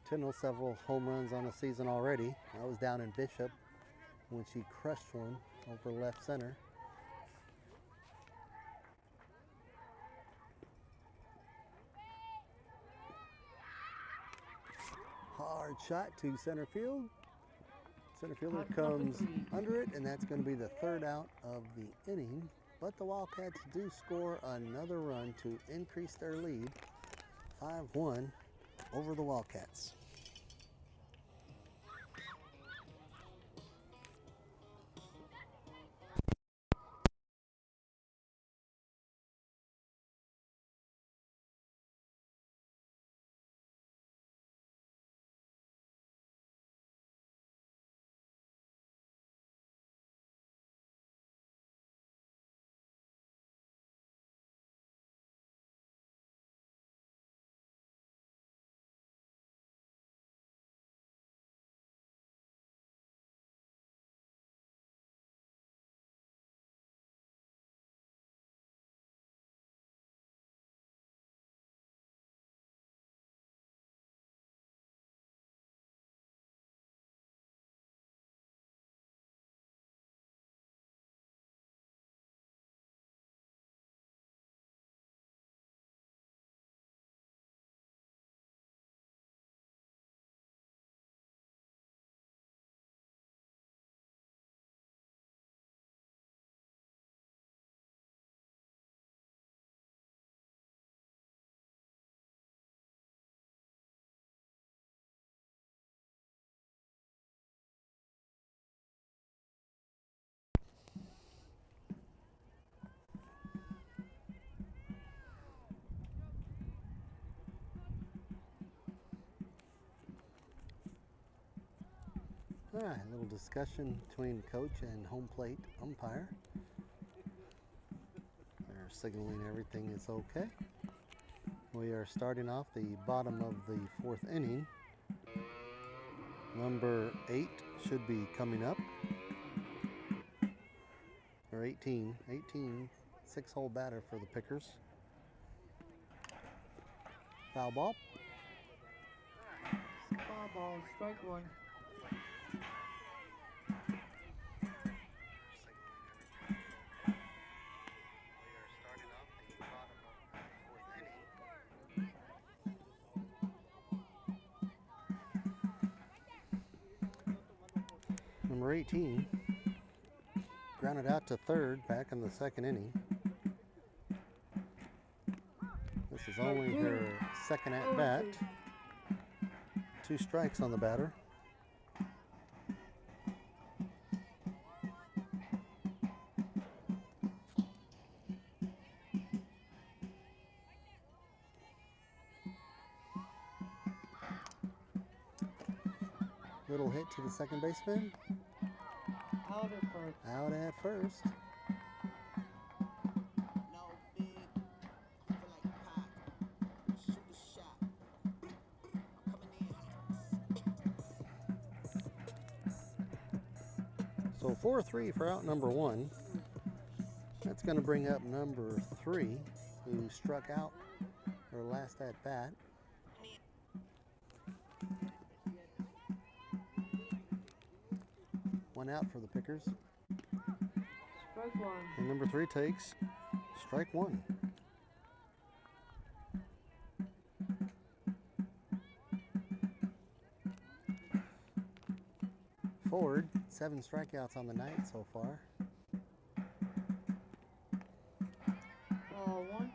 Tinnell several home runs on the season already. I was down in Bishop when she crushed one over left center. Hard shot to center field. Center fielder comes under it, and that's going to be the third out of the inning. But the Wildcats do score another run to increase their lead, 5-1 over the Wildcats. All right, a little discussion between coach and home plate umpire. They're signaling everything is okay. We are starting off the bottom of the fourth inning. Number 8 should be coming up. Or 18, 6-hole batter for the Pickers. Foul ball. Foul ball, strike 1. Number 18 grounded out to third back in the second inning. This is only her second at bat. 2 strikes on the batter. Little hit to the second baseman. Out at first. Out at first. So 4-3 for out number 1. That's going to bring up number 3, who struck out her last at bat. One out for the Pickers. Strike 1. And number 3 takes strike 1. Ford, 7 strikeouts on the night so far. 1.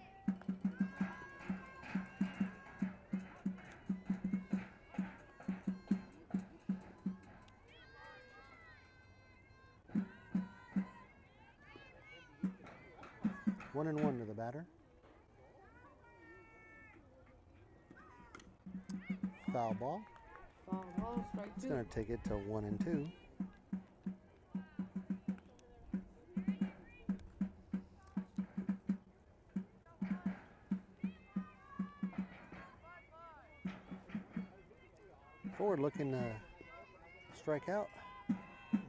One and 1 to the batter. Foul ball. Foul ball, strike 2. It's going to take it to 1 and 2. Ford looking to strike out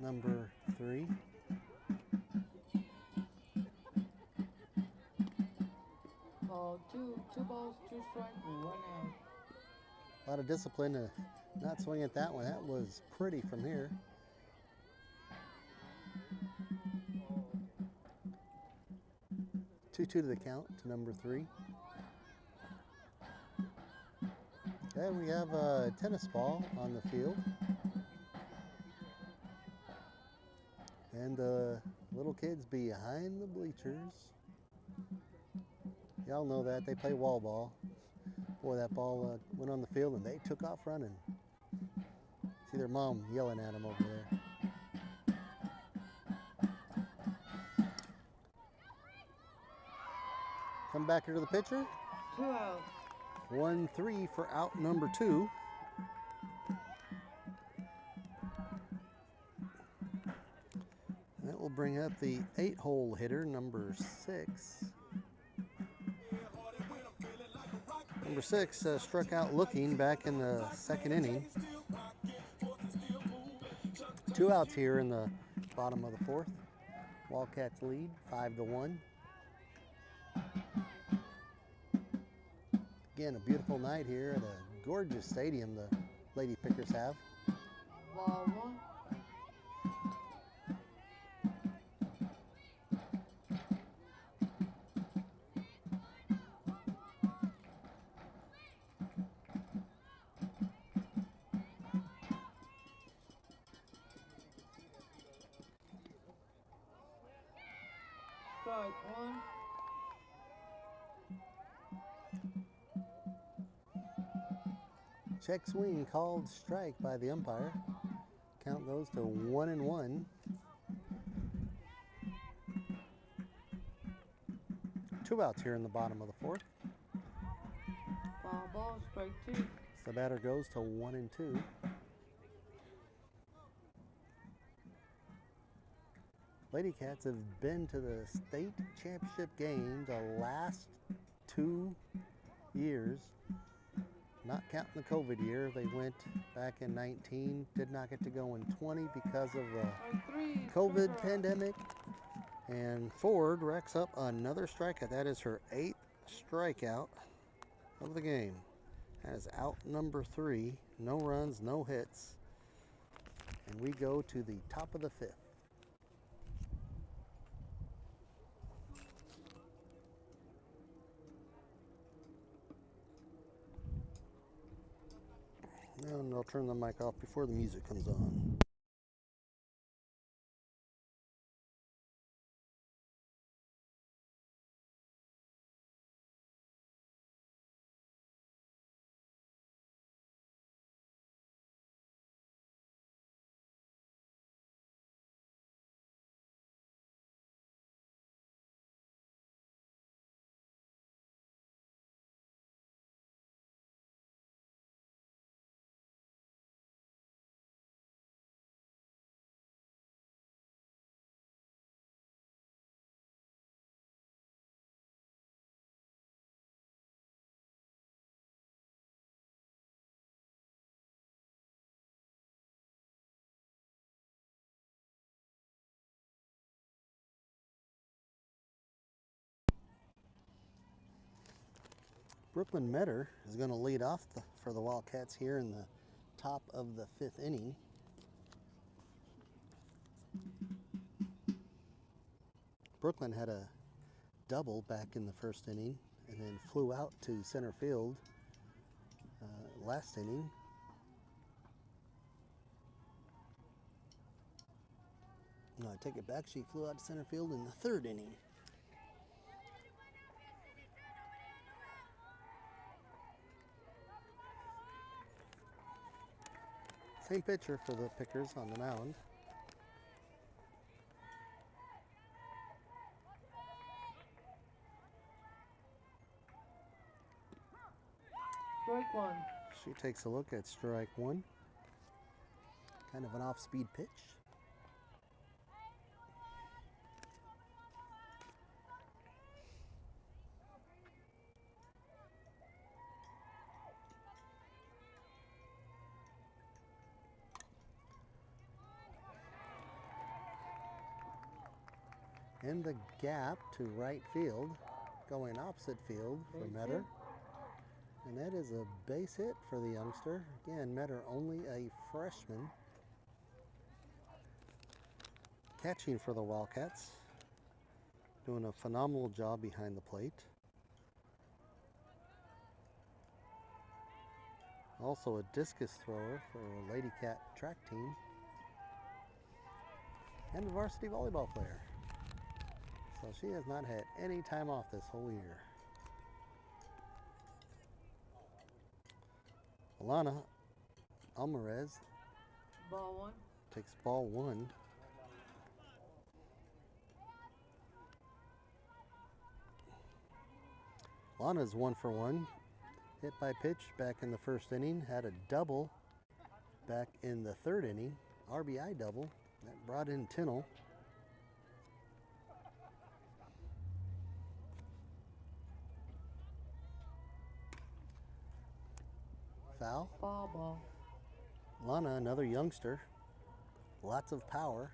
number 3. Two balls, 2 strikes, 1 out. A lot of discipline to not swing at that one. That was pretty from here. Two to the count to number 3. And we have a tennis ball on the field. And the little kids behind the bleachers. Y'all know that. They play wall ball. Boy, that ball went on the field and they took off running. See their mom yelling at them over there. Come back here to the pitcher. 2 out. 1-3 for out number 2. That will bring up the 8-hole hitter, number 6. Number 6 struck out looking back in the 2nd inning. 2 outs here in the bottom of the 4th. Wildcats lead 5-1. Again, a beautiful night here at a gorgeous stadium the Lady Pickers have. Ball 1. Strike 1. Check swing called strike by the umpire. Count goes to 1 and 1. 2 outs here in the bottom of the 4th. Foul ball, strike 2. So the batter goes to 1 and 2. Lady Cats have been to the state championship game the last 2 years. Not counting the COVID year. They went back in 19, did not get to go in 20 because of the COVID pandemic. And Ford racks up another strikeout. That is her 8th strikeout of the game. That is out number 3. No runs, no hits. And we go to the top of the 5th. And I'll turn the mic off before the music comes on. Brooklyn Metter is going to lead off for the Wildcats here in the top of the 5th inning. Brooklyn had a double back in the 1st inning and then flew out to center field last inning. No, I take it back. She flew out to center field in the 3rd inning. Same pitcher for the Pickers on the mound. Strike one. She takes a look at strike one. Kind of an off-speed pitch. In the gap to right field, going opposite field for Metter. And that is a base hit for the youngster. Again, Metter only a freshman. Catching for the Wildcats. Doing a phenomenal job behind the plate. Also a discus thrower for a Lady Cat track team. And a varsity volleyball player. So she has not had any time off this whole year. Alana Alvarez Ball one. takes ball one. Lana's 1 for 1. Hit by pitch back in the 1st inning. Had a double back in the 3rd inning. RBI double. That brought in Tinnell. Foul. Foul ball. Lana, another youngster. Lots of power.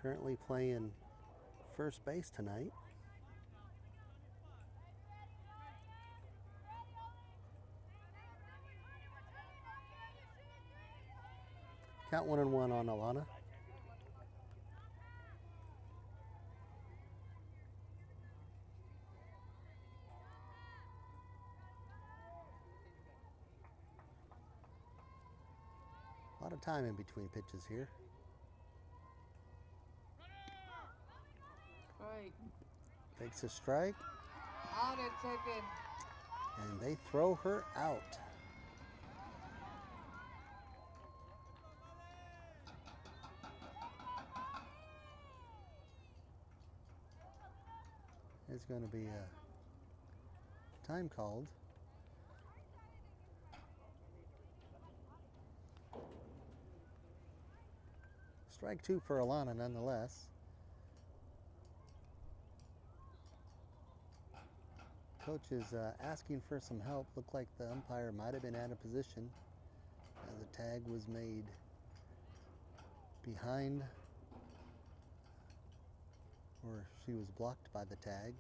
Currently playing first base tonight. Count 1-1 on Alana. A lot of time in between pitches here. Strike. Takes a strike, Out at second. and they throw her out. There's going to be a time called. Strike 2 for Alana nonetheless. Coach is asking for some help. Looked like the umpire might have been out of position as the tag was made behind, or she was blocked by the tag.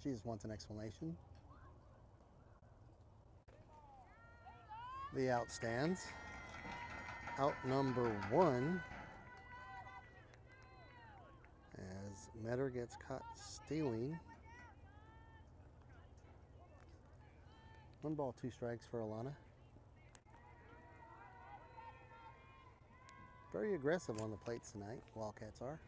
She just wants an explanation. The out stands. Out number 1 as Metter gets caught stealing. 1 ball, 2 strikes for Alana. Very aggressive on the plates tonight, Wildcats are.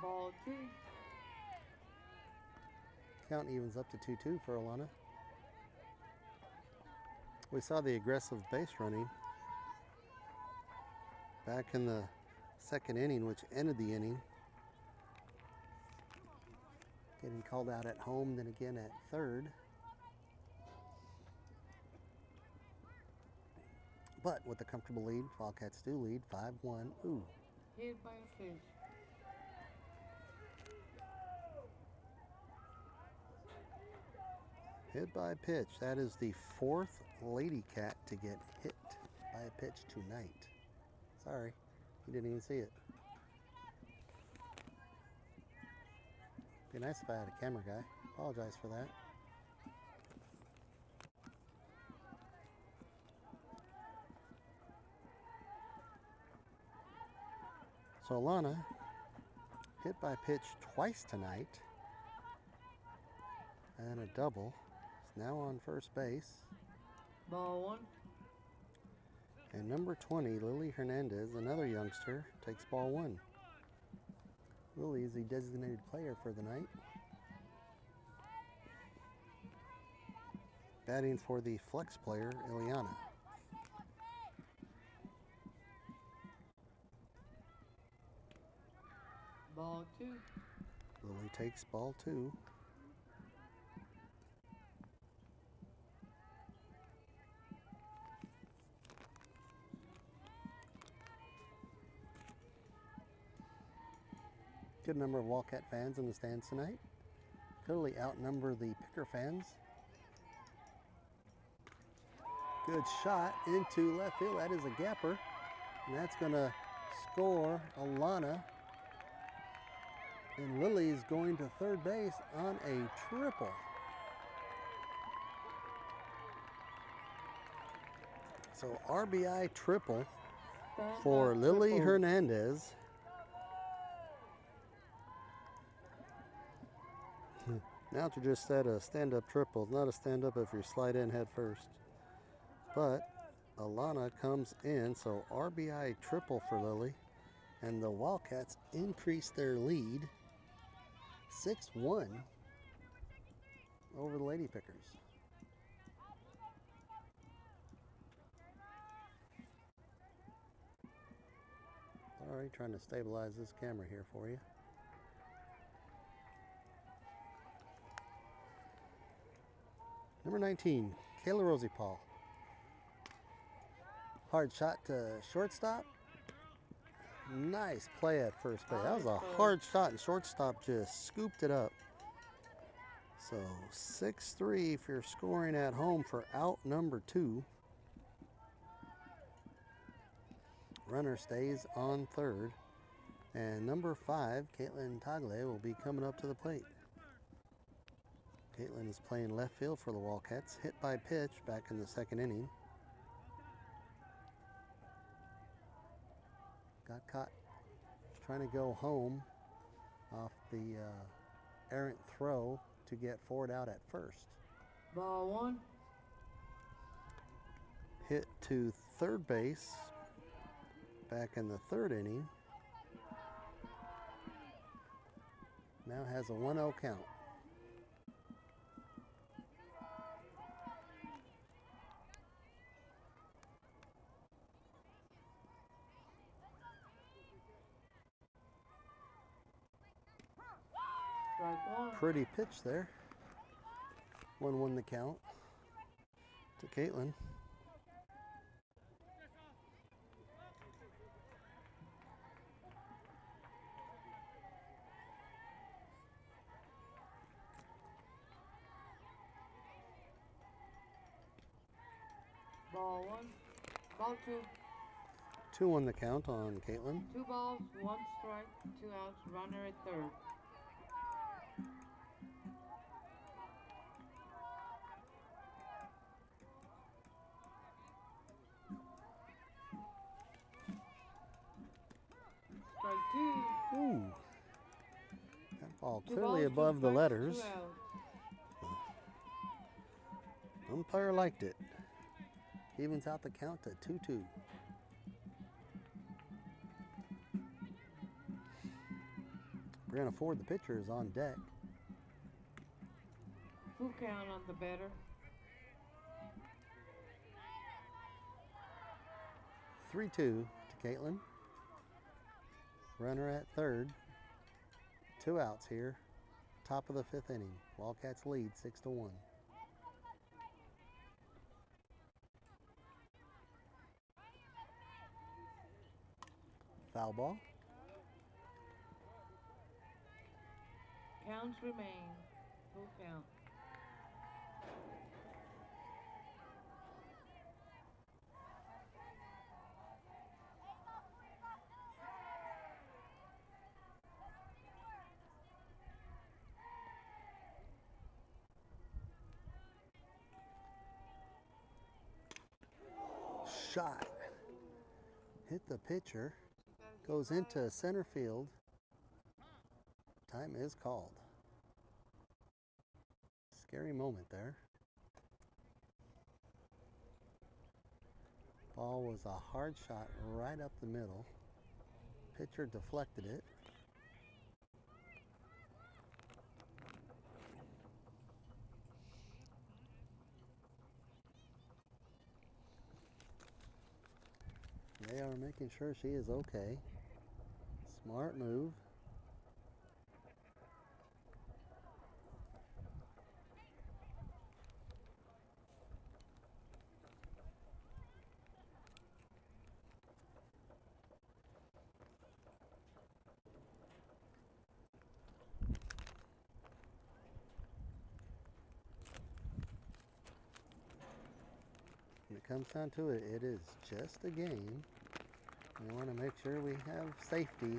Ball 2. Count evens up to 2-2 for Alana. We saw the aggressive base running back in the 2nd inning, which ended the inning. Getting called out at home, then again at 3rd. But with a comfortable lead, Wildcats do lead 5-1. Ooh. Hit by a fish. Hit by a pitch. That is the 4th Lady Cat to get hit by a pitch tonight. Sorry. He didn't even see it. Be nice if I had a camera guy. Apologize for that. So Alana hit by pitch twice tonight and a double. Is now on first base. Ball one. And number 20, Lily Hernandez, another youngster, takes ball one. Lily is the designated player for the night. Batting for the flex player, Ileana. Ball two. Lily takes ball two. Good number of Wildcat fans in the stands tonight. Clearly outnumber the Picker fans. Good shot into left field. That is a gapper. And that's going to score Alana. And Lily's going to third base on a triple. So RBI triple for Lily Hernandez. Announcer just said a stand-up triple. It's not a stand-up if you slide in head first. But Alana comes in, so RBI triple for Lily. And the Wildcats increase their lead 6-1 over the Lady Pickers. Alright, trying to stabilize this camera here for you. Number 19, Kayla Rosie Paul. Hard shot to shortstop. Nice play at first base. That was a hard shot, and shortstop just scooped it up. So 6-3 if you're scoring at home for out number 2. Runner stays on third. And number 5, Caitlin Tagle, will be coming up to the plate. Caitlin is playing left field for the Wildcats. Hit by pitch back in the second inning. Got caught trying to go home off the errant throw to get Ford out at first. Ball one. Hit to third base back in the third inning. Now has a 1-0 count. Pretty pitch there. 1-1 the count to Caitlin. Ball one. Ball two. 2-1 the count on Caitlin. 2 balls, 1 strike, 2 outs, runner at third. Strike 2. Ooh. That ball clearly above the letters. Umpire liked it. Evens out the count to 2-2. Brianna Ford, the pitcher, is on deck. Full count on the batter. 3-2 to Caitlin. Runner at third. 2 outs here. Top of the 5th inning. Wildcats lead 6-1. Foul ball. Counts remain. Full count. shot. Hit the pitcher. Goes into center field. Time is called. Scary moment there. Ball was a hard shot right up the middle. Pitcher deflected it. They are making sure she is okay. Smart move. When it comes down to it, it is just a game. We want to make sure we have safety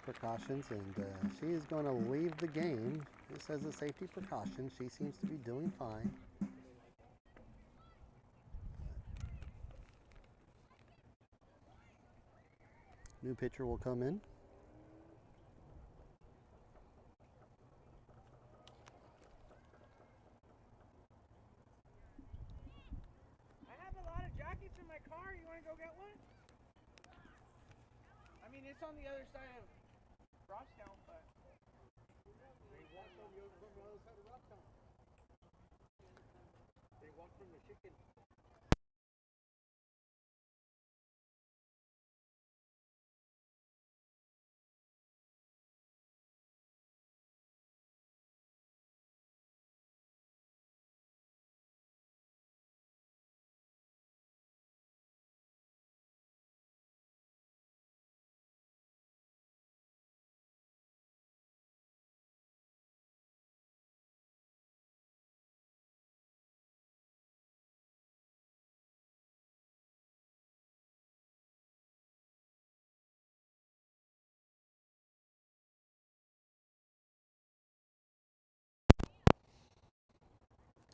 precautions, and she is going to leave the game just as a safety precaution. She seems to be doing fine. New pitcher will come in. I have a lot of jackets in my car. You want to go get one? I mean, it's on the other side of Robstown, but... They walk from the other side of Robstown. They walk from the chicken.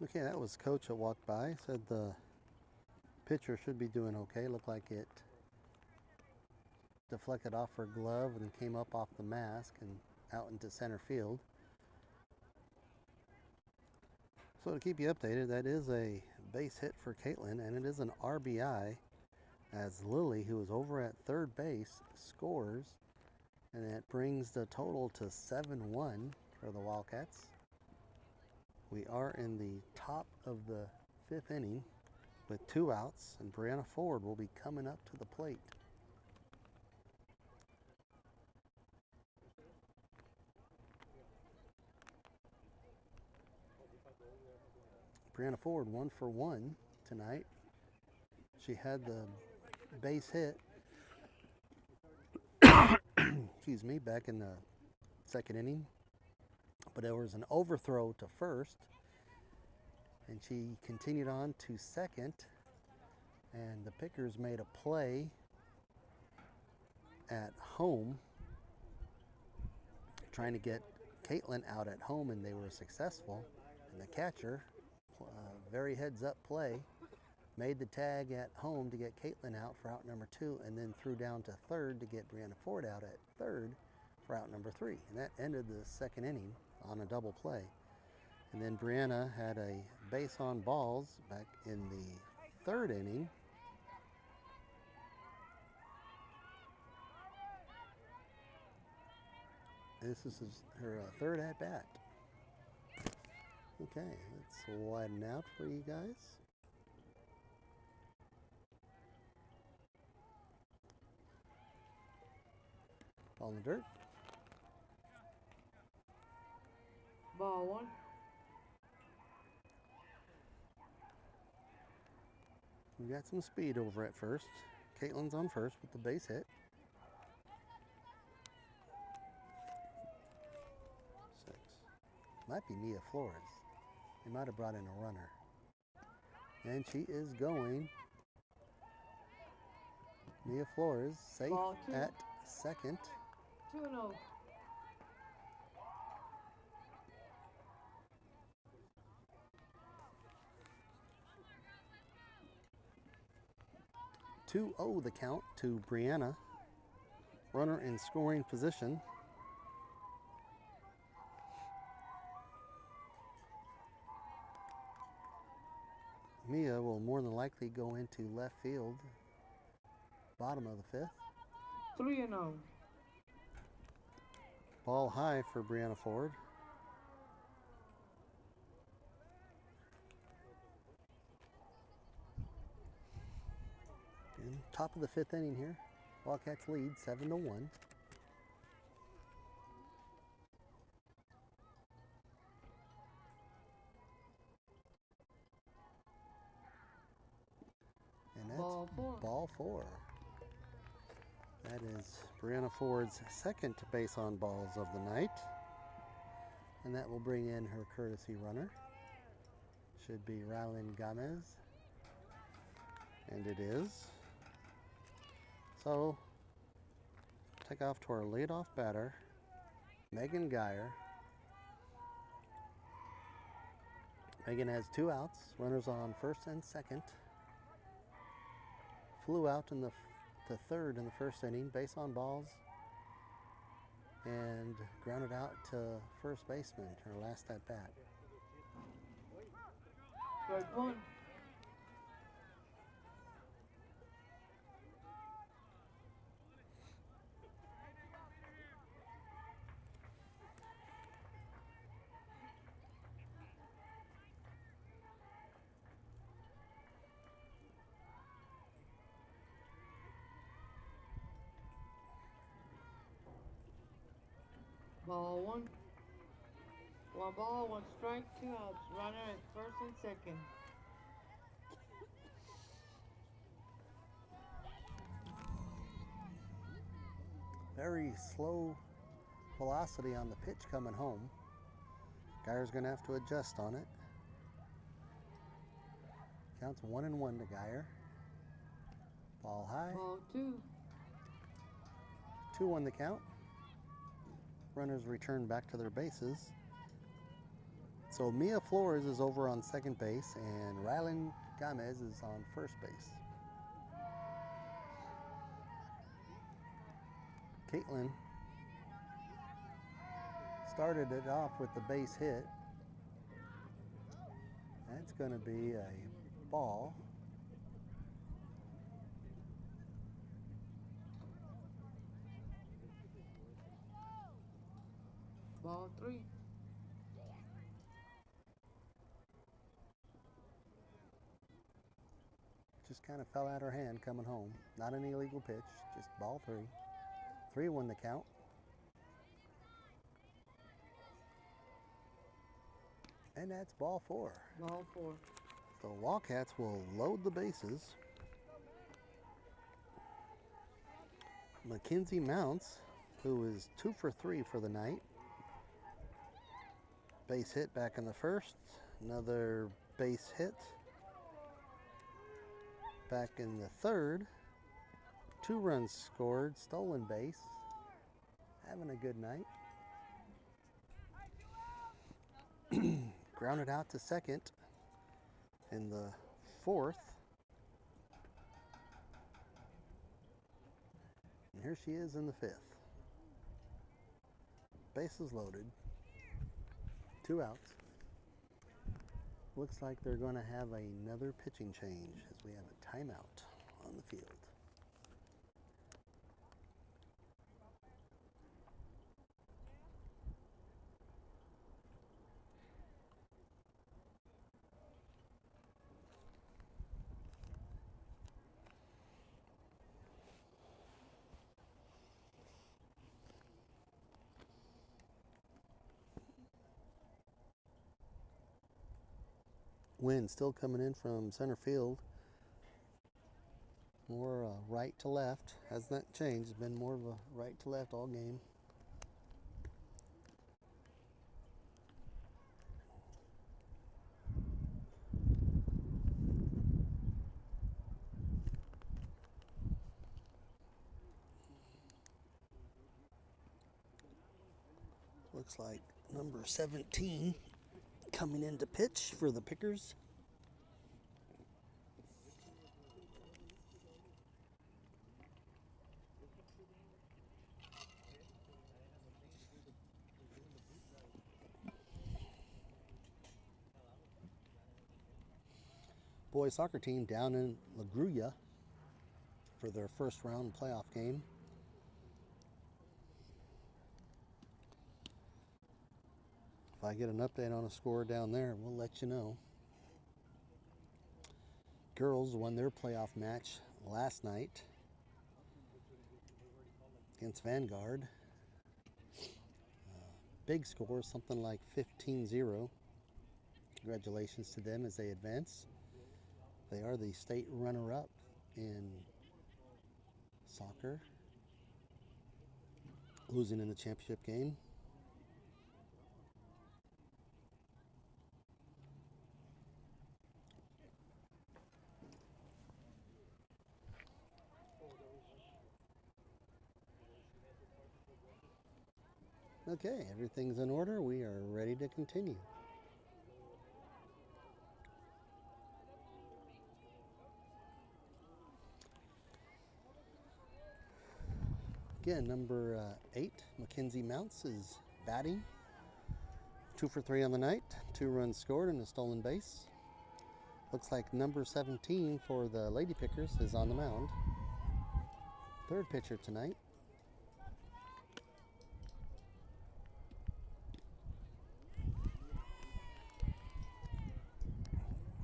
Okay, that was coach that walked by. Said the pitcher should be doing okay. Looked like it deflected off her glove and came up off the mask and out into center field. So to keep you updated, that is a base hit for Caitlin, and it is an RBI as Lily, who is over at third base, scores, and that brings the total to 7-1 for the Wildcats. We are in the top of the 5th inning with 2 outs, and Brianna Ford will be coming up to the plate. Brianna Ford 1 for 1 tonight. She had the base hit excuse me, back in the 2nd inning, but there was an overthrow to first, and she continued on to second, and the Pickers made a play at home trying to get Caitlin out at home, and they were successful, and the catcher, very heads-up play, made the tag at home to get Caitlin out for out number 2, and then threw down to third to get Brianna Ford out at third for out number 3. And that ended the 2nd inning on a double play. And then Brianna had a base on balls back in the 3rd inning. This is her 3rd at bat. Okay, let's widen out for you guys. Ball in the dirt. Ball 1. We got some speed over at first. Caitlin's on first with the base hit. 6. Might be Mia Flores. They might have brought in a runner. And she is going. Mia Flores safe at second. 2-0. 2-0 the count to Brianna. Runner in scoring position. Mia will more than likely go into left field, bottom of the 5th. 3-0. Ball high for Brianna Ford. And top of the 5th inning here. Wildcats lead 7-1. And that's ball four. That is Brianna Ford's second base on balls of the night. And that will bring in her courtesy runner. Should be Rylan Gomez. And it is. So, take off to our leadoff batter, Megan Geyer. Megan has 2 outs, runners on first and second. Flew out in the third in the first inning, base on balls, and grounded out to first baseman, her last at bat. Strike one. Ball one. 1 ball, 1 strike, 2 outs. Runner at first and second. Very slow velocity on the pitch coming home. Geyer's going to have to adjust on it. Counts 1-1 to Geyer. Ball high. Ball 2. 2-1 the count. Runners return back to their bases. So Mia Flores is over on second base and Rylan Gomez is on first base. Caitlin started it off with the base hit. That's going to be a ball. Ball 3. Just kind of fell out her hand coming home. Not an illegal pitch, just ball 3. 3-1 the count. And that's ball 4. Ball 4. The Wildcats will load the bases. Mackenzie Mounts, who is 2 for 3 for the night. Base hit back in the first. Another base hit back in the third. 2 runs scored, stolen base. Having a good night. Grounded out to second in the fourth. And here she is in the 5th. Bases loaded. 2 outs. Looks like they're going to have another pitching change as we have a timeout on the field. Wind still coming in from center field. More right to left. Hasn't that changed? It's been more of a right to left all game. Looks like number 17 coming in to pitch for the Pickers. boys soccer team down in La Grulla for their first round playoff game. If I get an update on a score down there, we'll let you know. Girls won their playoff match last night against Vanguard. Big score, something like 15-0. Congratulations to them as they advance. They are the state runner-up in soccer, losing in the championship game. Okay, everything's in order. We are ready to continue. Again, number 8, Mackenzie Mounts, is batting. 2 for 3 on the night. 2 runs scored and a stolen base. Looks like number 17 for the Lady Pickers is on the mound. Third pitcher tonight.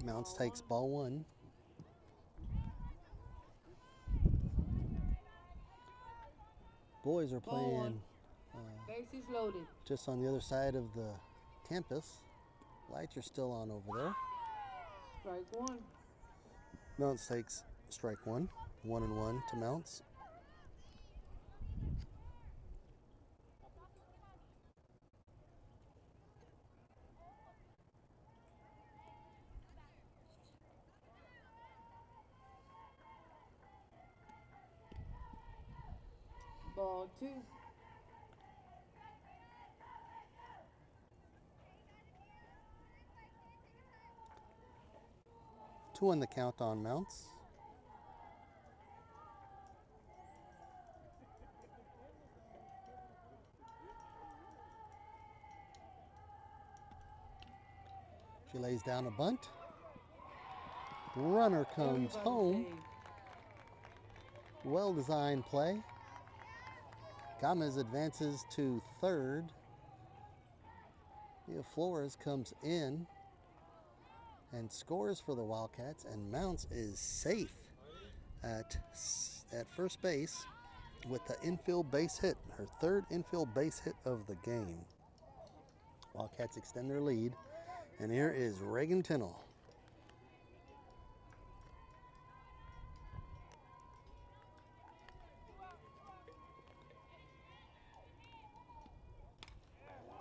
Mounts takes ball 1. Boys are playing bases loaded. just on the other side of the campus. Lights are still on over there. Strike 1. Mounts takes strike 1. 1-1 to Mounts. Ball 2. Two on the count on Mounts. She lays down a bunt. Runner comes home. Well-designed play. Gomez advances to third. Mia Flores comes in and scores for the Wildcats, and Mounts is safe at first base with the infield base hit, her third infield base hit of the game. Wildcats extend their lead, and here is Reagan Tinnell.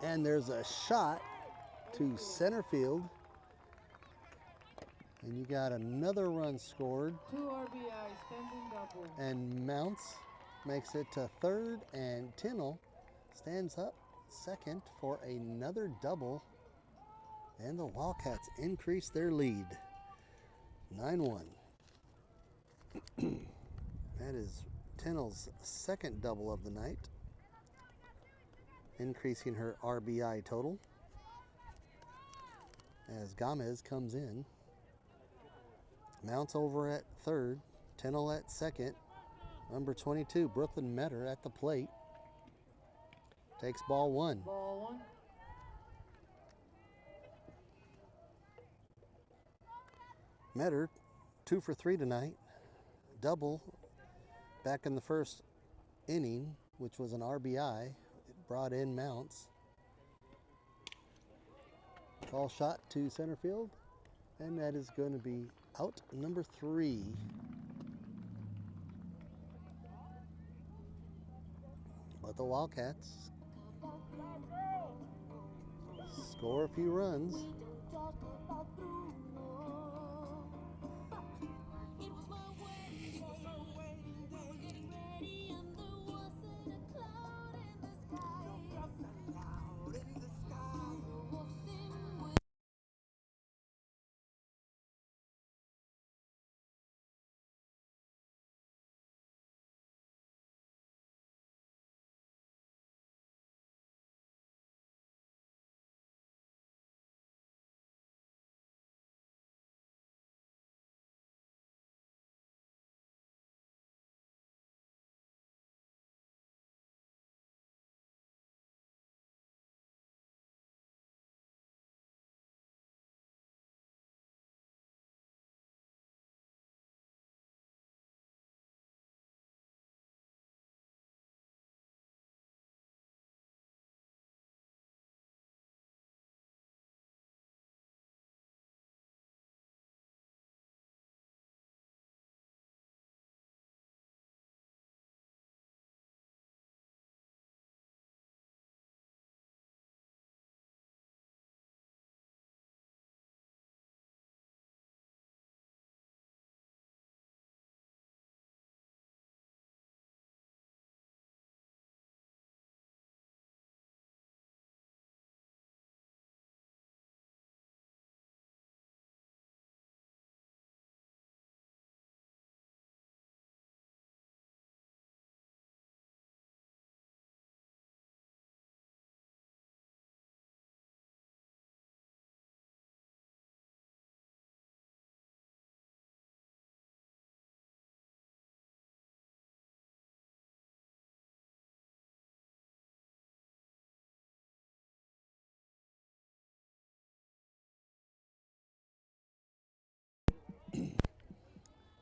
And there's a shot to center field. And you got another run scored. 2 RBIs, standing double. And Mounts makes it to third, and Tinnell stands up second for another double. And the Wildcats increase their lead. 9-1. That is Tinnell's second double of the night, increasing her RBI total as Gomez comes in. Mounts over at third, Tinnell at second. Number 22, Brooklyn Metter at the plate. Takes ball 1. Ball 1. Metter, 2 for 3 tonight. Double back in the first inning, which was an RBI. It brought in Mounts. Ball shot to center field, and that is going to be out number 3. But the Wildcats score a few runs.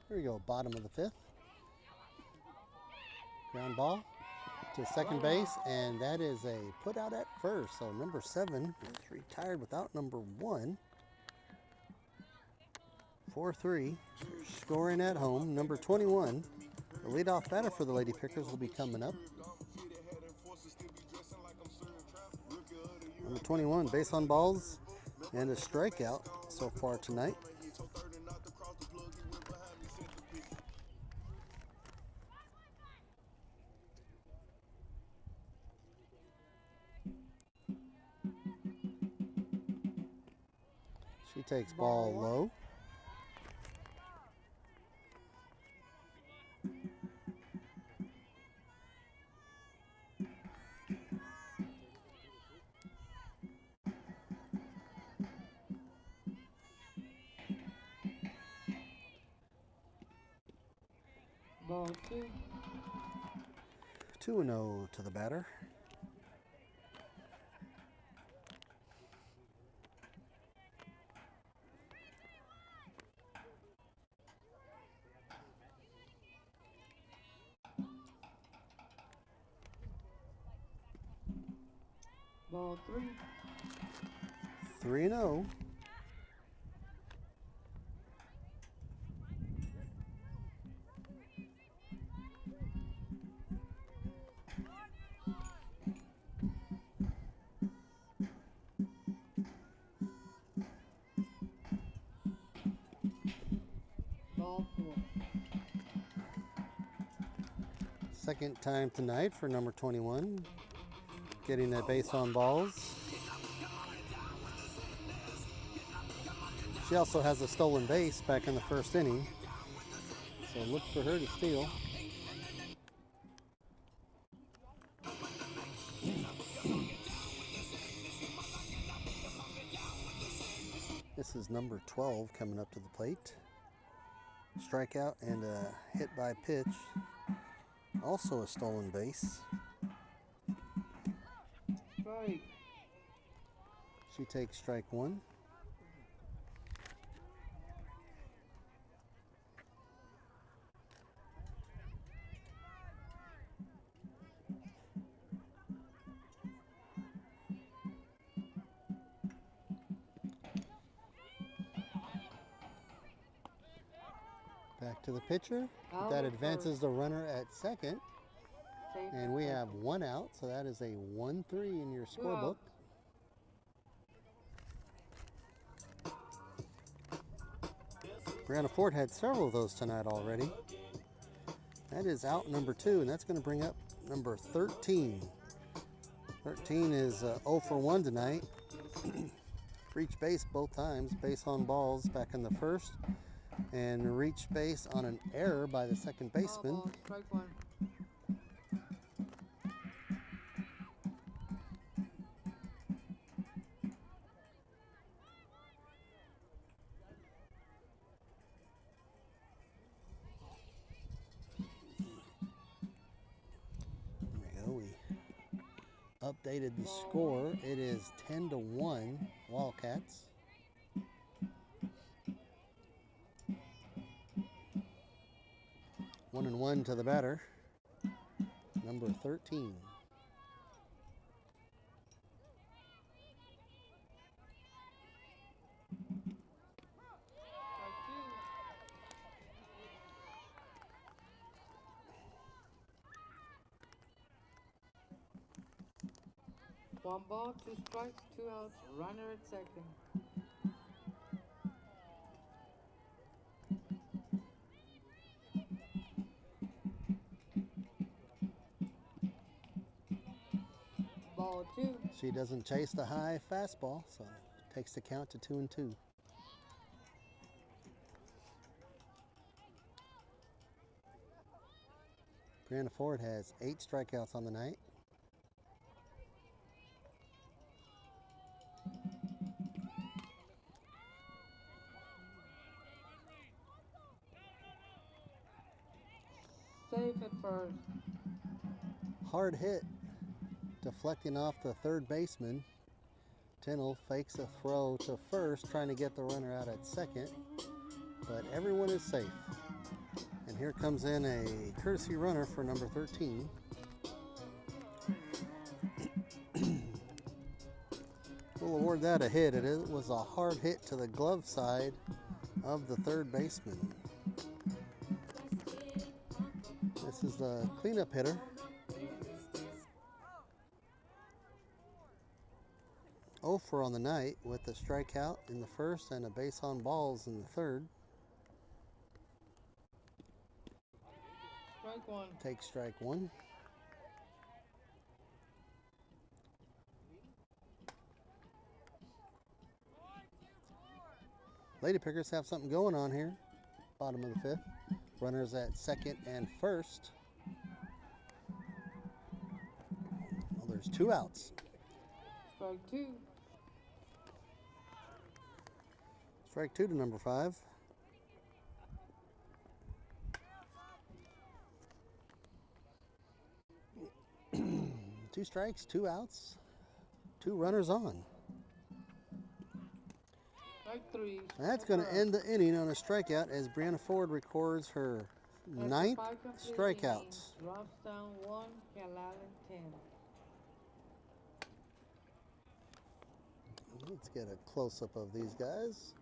Here we go, bottom of the 5th. Ground ball to second base, and that is a put out at first. So number 7 is retired without number 1. 4-3, scoring at home. Number 21, the leadoff batter for the Lady Pickers, will be coming up. Number 21, base on balls and a strikeout so far tonight. She takes ball low. Ball 2. 2-0 to the batter. Ball 3. 3-0. Ball 4. Second time tonight for number 21, getting that base on balls. She also has a stolen base back in the first inning, so look for her to steal. This is number 12 coming up to the plate. Strikeout and a hit by pitch. Also a stolen base. Strike. She takes strike 1. Back to the pitcher. That advances the runner at second. And we have 1 out, so that is a 1-3 in your scorebook. Brianna Ford had several of those tonight already. That is out number 2, and that's going to bring up number 13. 13 is 0 for 1 tonight. Reached base both times, base on balls back in the first, and reached base on an error by the second baseman. Strike 1. Updated the score. It is 10-1 Wildcats. One and 1 to the batter, number 13. One ball, 2 strikes, 2 outs, runner at second. Ball 2. She doesn't chase the high fastball, so takes the count to 2-2. Brianna Ford has 8 strikeouts on the night. Safe at first. Hard hit, deflecting off the third baseman. Tinnell fakes a throw to first, trying to get the runner out at second, but everyone is safe. Here comes in a courtesy runner for number 13. We'll award that a hit. It was a hard hit to the glove side of the third baseman. This is the cleanup hitter. For on the night with a strikeout in the first and a base on balls in the third. Strike one. Take strike one. Lady Pickers have something going on here. Bottom of the fifth. Runners at second and first. Well, there's 2 outs. Strike two. Strike 2 to number 5. Two strikes, 2 outs, 2 runners on. Strike three. That's going to end the inning on a strikeout as Brianna Ford records her 9th strikeout. Robstown 1, Calallen 10. Let's get a close-up of these guys.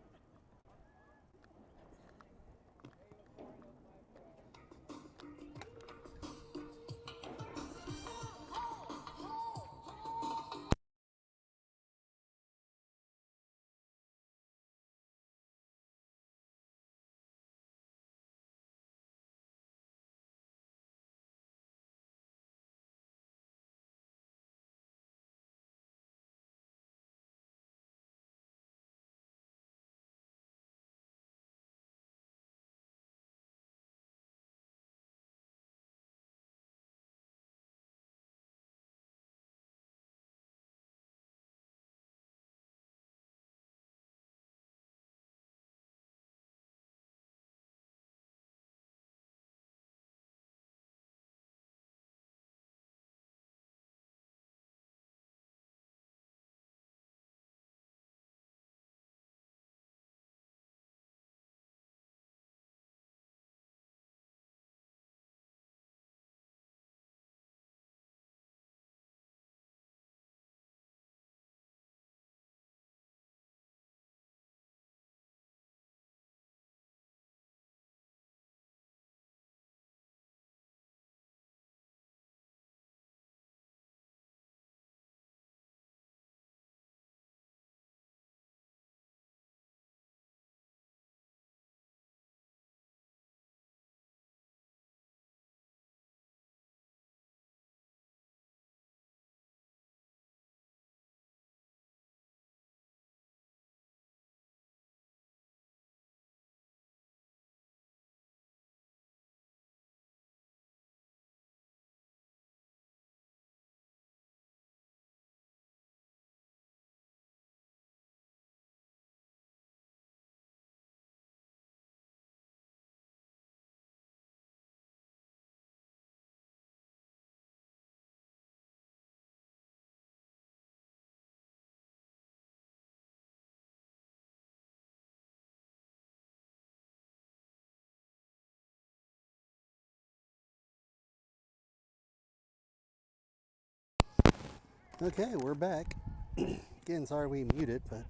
Okay, we're back. Again, sorry we muted, but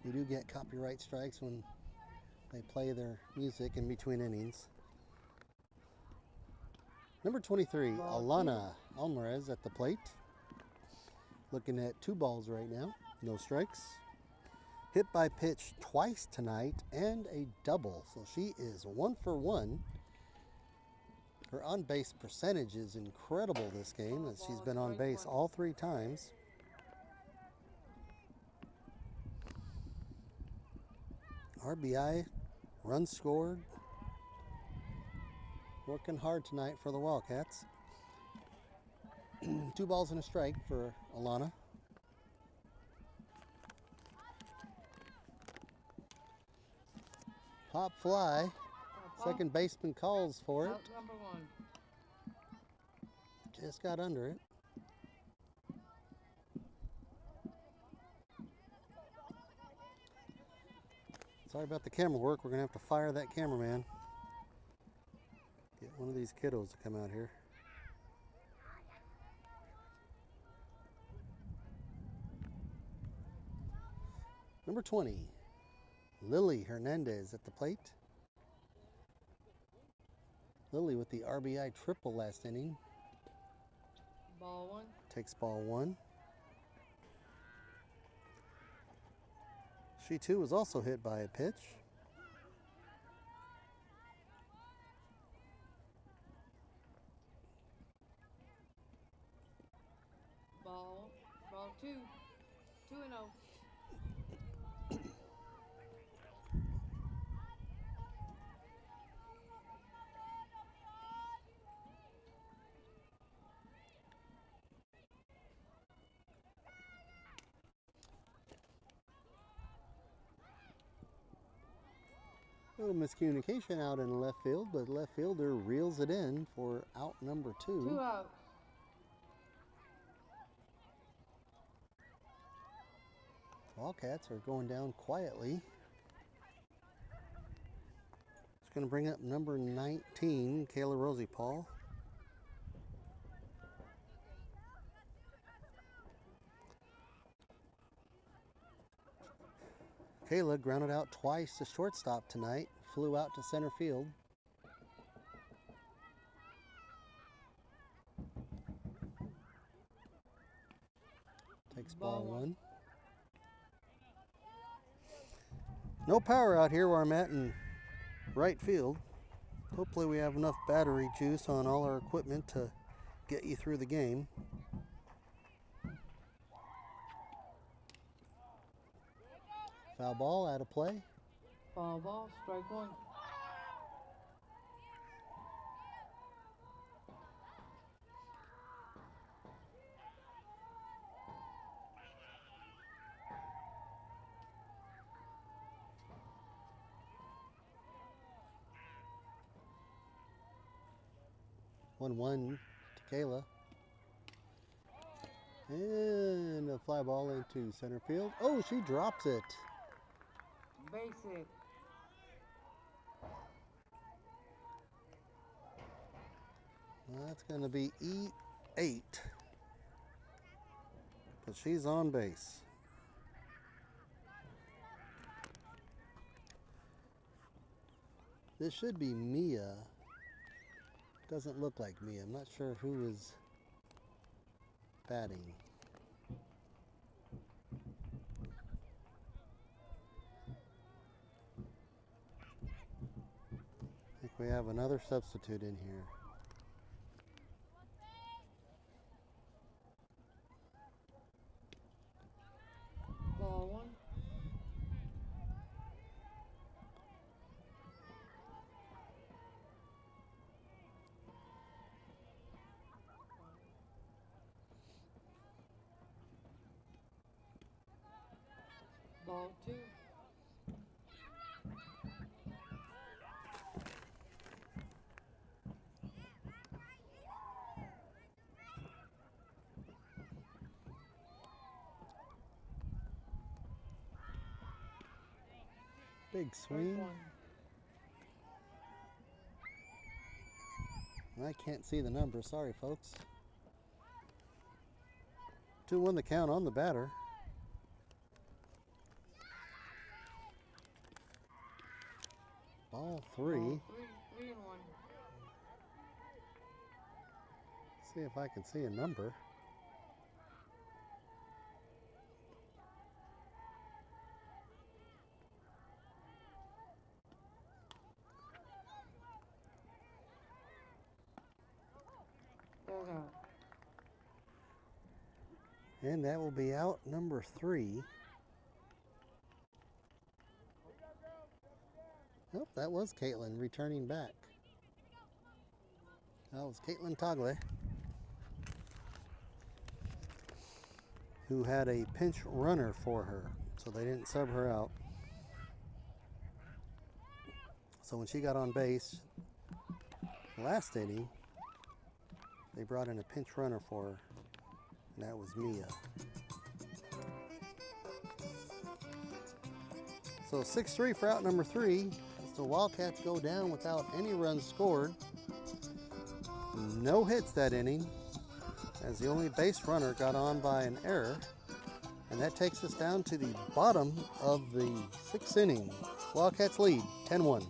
you do get copyright strikes when they play their music in between innings. Number 23, Alana Alvarez at the plate. Looking at 2 balls right now, no strikes. Hit by pitch twice tonight and a double, so she is 1 for 1. Her on-base percentage is incredible this game, as she's been on base all 3 times. RBI, runs scored. Working hard tonight for the Wildcats. 2 balls and a strike for Alana. Hop fly. Second baseman calls for it. Out number 1. Just got under it. Sorry about the camera work. We're going to have to fire that cameraman. Get one of these kiddos to come out here. Number 20, Lily Hernandez at the plate. Lily with the RBI triple last inning. Ball 1. Takes ball 1. She too was also hit by a pitch. Ball 2. 2-0. A little miscommunication out in left field, but left fielder reels it in for out number 2. 2 outs. Wildcats are going down quietly. It's going to bring up number 19, Kayla Rosie Paul. Kayla grounded out twice to shortstop tonight, flew out to center field. Takes ball 1. No power out here where I'm at in right field. Hopefully we have enough battery juice on all our equipment to get you through the game. Foul ball, out of play. Foul ball, strike 1. One to Kayla. And a fly ball into center field. Oh, she drops it. Base hit. That's going to be E8. But she's on base. This should be Mia. Doesn't look like Mia. I'm not sure who is batting. I think we have another substitute in here. Ball 1. Ball 2. Big swing. I can't see the number. Sorry, folks. 2-1 the count on the batter. Ball 3. 3-1. See if I can see a number. And that will be out number 3. Oh, that was Caitlin returning back. That was Caitlin Togle, who had a pinch runner for her, so they didn't sub her out. So when she got on base last inning, they brought in a pinch runner for her, and that was Mia. So 6-3 for out number 3. As the Wildcats go down without any runs scored. No hits that inning, as the only base runner got on by an error. And that takes us down to the bottom of the 6th inning. Wildcats lead 10-1.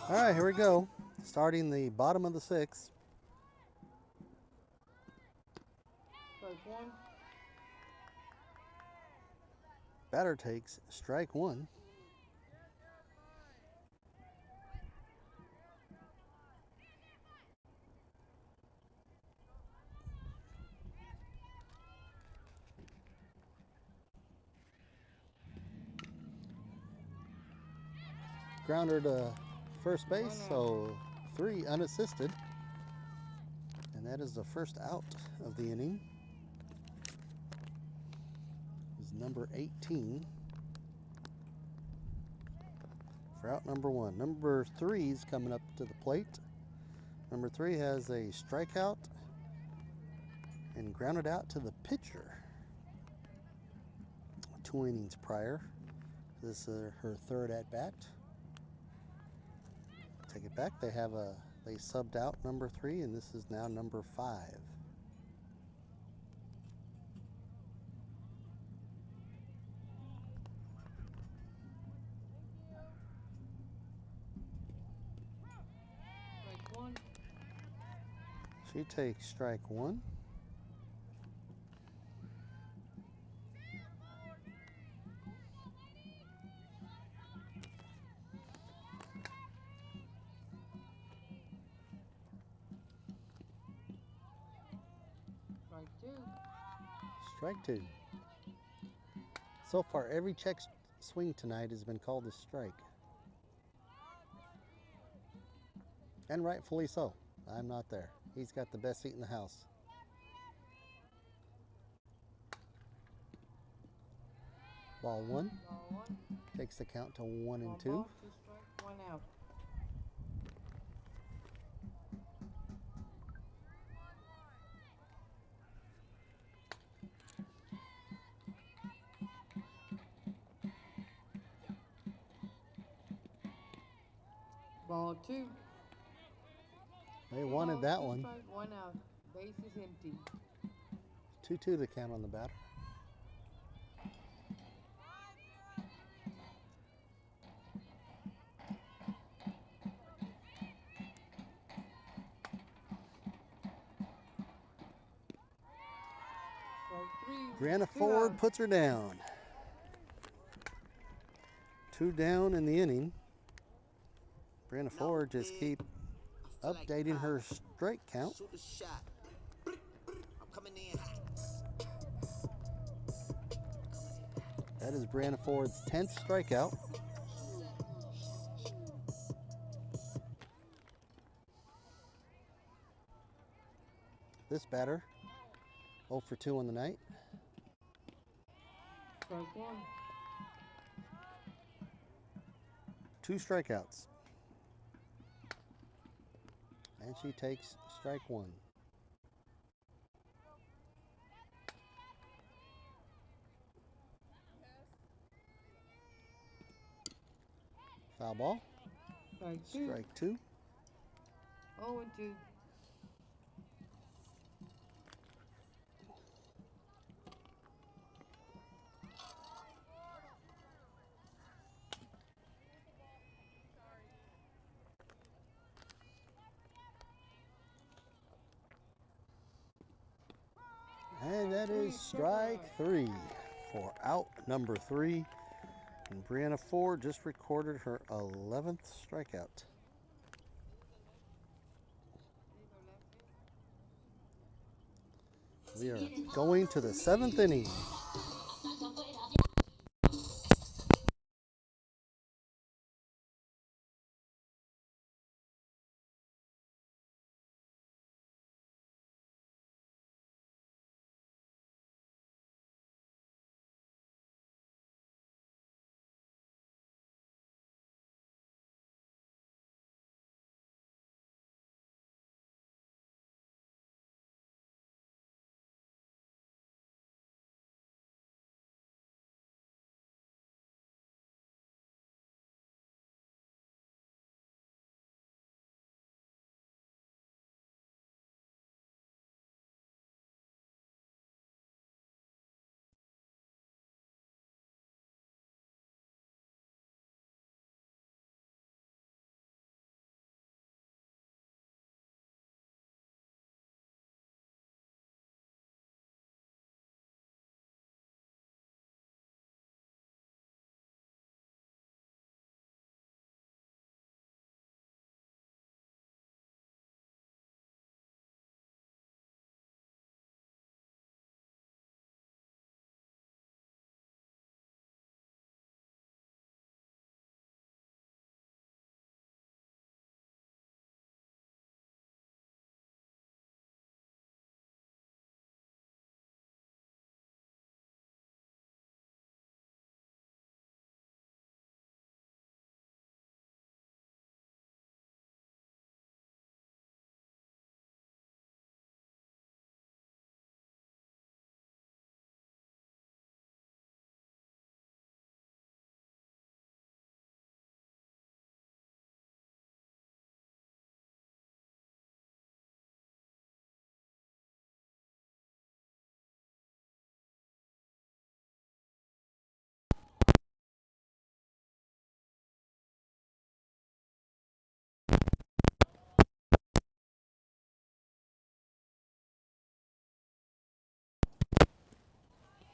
All right, here we go. Starting the bottom of the 6th. Strike 1. Batter takes strike 1. Grounder to first base, so 3 unassisted. And that is the first out of the inning. Is number 18 for out number 1. Number 3 is coming up to the plate. Number 3 has a strikeout and grounded out to the pitcher 2 innings prior. This is her 3rd at bat. Take it back. They subbed out number 3, and this is now number 5. Strike 1. She takes strike 1. Strike 2. Strike 2. So far, every check swing tonight has been called a strike. And rightfully so. I'm not there. He's got the best seat in the house. Ball 1. Ball 1. Takes the count to 1 and 2. 2 strike, 1 out. Ball 2. They wanted Ball, that 2 one. strike, 1 out. Base is empty. 2-2 the count on the batter. Strike 3. Brianna 2 Ford out. puts her down. 2 down in the inning. Brianna Ford just keep updating her strike count. Shoot a shot. I'm coming in hot. That is Brianna Ford's 10th strikeout. This batter 0 for 2 on the night. Strike 1. 2 strikeouts. And she takes strike 1. Foul ball. Strike 2. Strike 2. 0 and 2. And that is strike 3 for out number 3. And Brianna Ford just recorded her 11th strikeout. We are going to the 7th inning.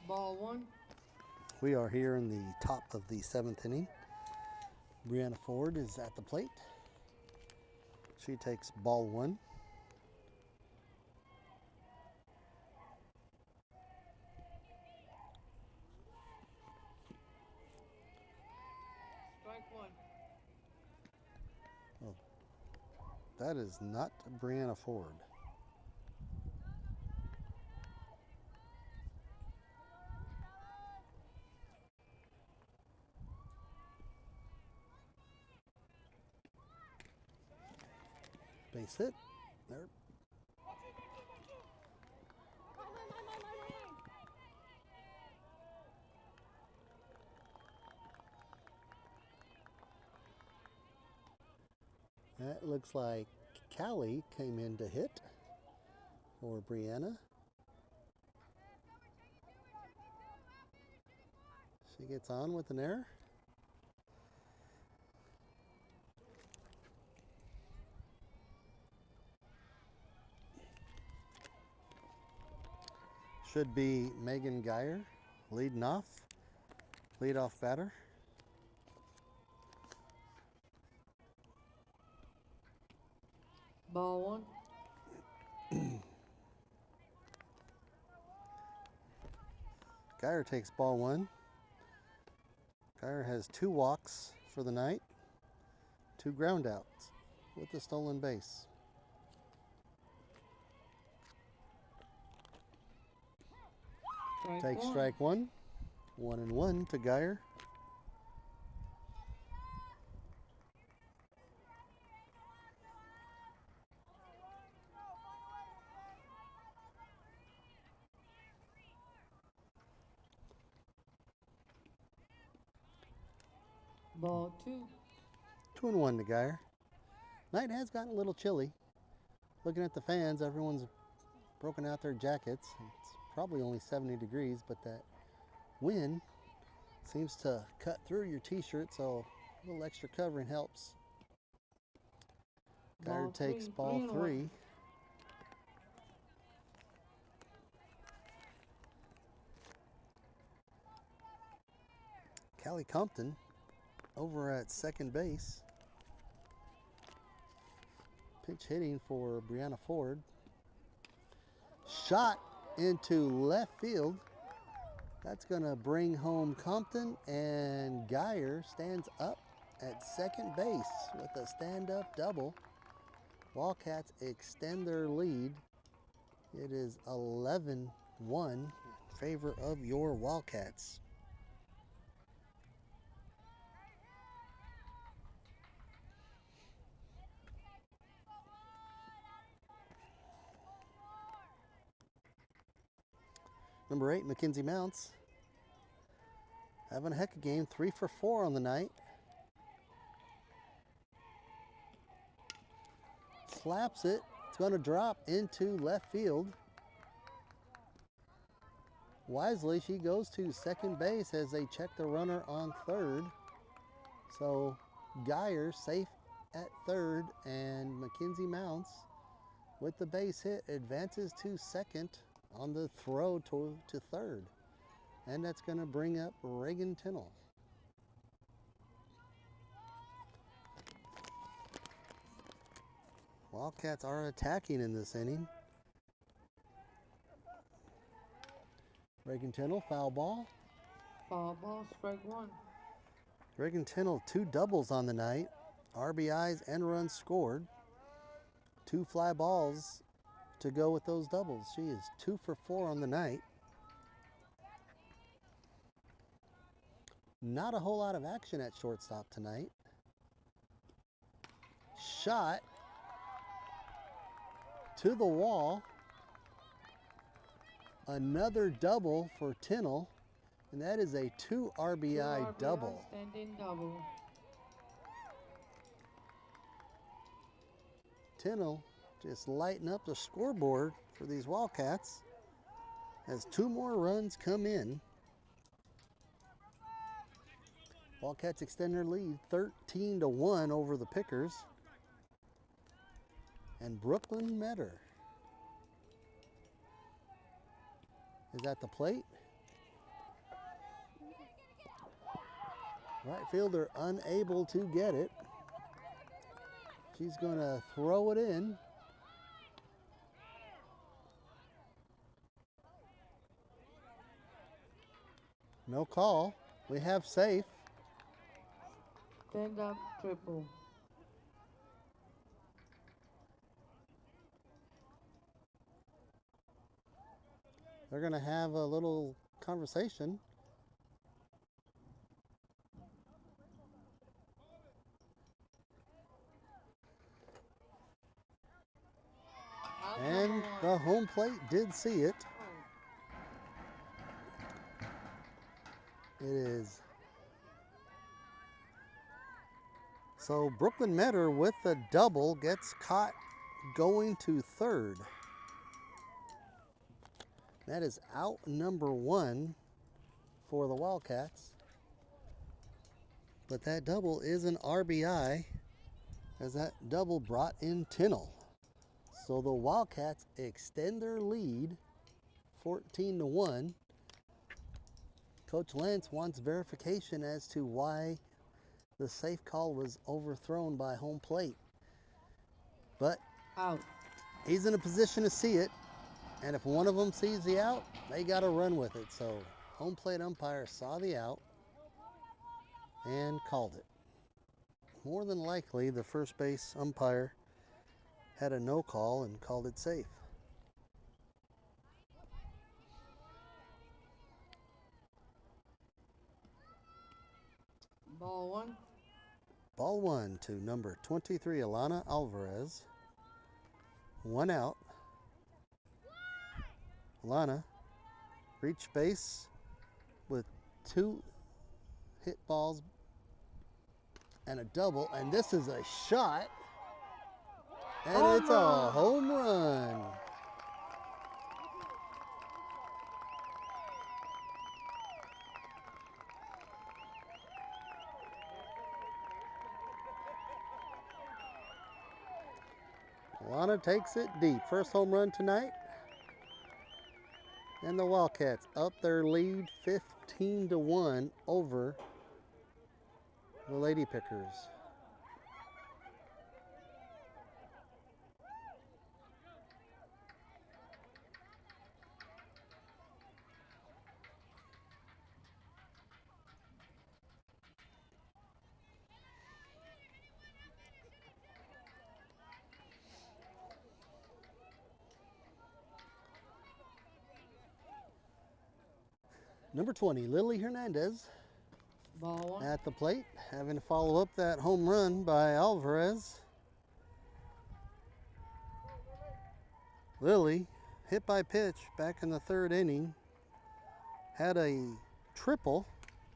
Ball 1. We are here in the top of the 7th inning. Brianna Ford is at the plate. She takes ball 1. Strike 1. Oh, that is not Brianna Ford. Base hit. There. That looks like Callie came in to hit for Brianna. She gets on with an error. Should be Megan Geyer leading off, leadoff batter. Ball 1. Geyer takes ball 1. Geyer has 2 walks for the night, 2 groundouts with a stolen base. Take strike 1. 1-1 to Geyer. Ball 2. 2-1 to Geyer. Night has gotten a little chilly. Looking at the fans, everyone's broken out their jackets. It's probably only 70 degrees, but that wind seems to cut through your t-shirt, so a little extra covering helps. Geyer takes ball 3. Callie Compton over at second base. Pitch hitting for Brianna Ford. Shot into left field. That's going to bring home Compton, and Geyer stands up at second base with a stand-up double. Wildcats extend their lead. It is 11-1 in favor of your Wildcats. Number 8, Mackenzie Mounts, having a heck of a game, 3 for 4 on the night. Slaps it. It's going to drop into left field. Wisely, she goes to second base as they check the runner on third. So Geyer safe at third, and Mackenzie Mounts with the base hit advances to second on the throw to third. And that's going to bring up Reagan Tinnell. Wildcats are attacking in this inning. Reagan Tinnell, foul ball. Foul ball, strike one. Reagan Tinnell, 2 doubles on the night. RBIs and runs scored. 2 fly balls to go with those doubles. She is 2 for 4 on the night. Not a whole lot of action at shortstop tonight. Shot to the wall. Another double for Tinnell, and that is a 2 RBI double. Standing double. Tinnell just lighting up the scoreboard for these Wildcats as 2 more runs come in. Wildcats extend their lead 13-1 over the Pickers. And Brooklyn Metter is at the plate. Right fielder unable to get it. She's going to throw it in. No call. We have safe. Stand up triple. They're going to have a little conversation. And the home plate did see it. It is. So Brooklyn Metter with the double gets caught going to third. That is out number 1 for the Wildcats. But that double is an RBI, as that double brought in Tinnell. So the Wildcats extend their lead 14-1. Coach Lentz wants verification as to why the safe call was overthrown by home plate. But out. He's in a position to see it. And if one of them sees the out, they got to run with it. So home plate umpire saw the out and called it. More than likely, the first base umpire had a no call and called it safe. Ball one. Ball one to number 23, Alana Alvarez. 1 out. Alana reached base with 2 hit balls and a double, and this is a shot, and it's a home run. Alana takes it deep. First home run tonight. And the Wildcats up their lead 15-1 over the Lady Pickers. Number 20, Lily Hernandez Ball one. at the plate, having to follow up that home run by Alvarez. Lily, hit by pitch back in the 3rd inning, had a triple,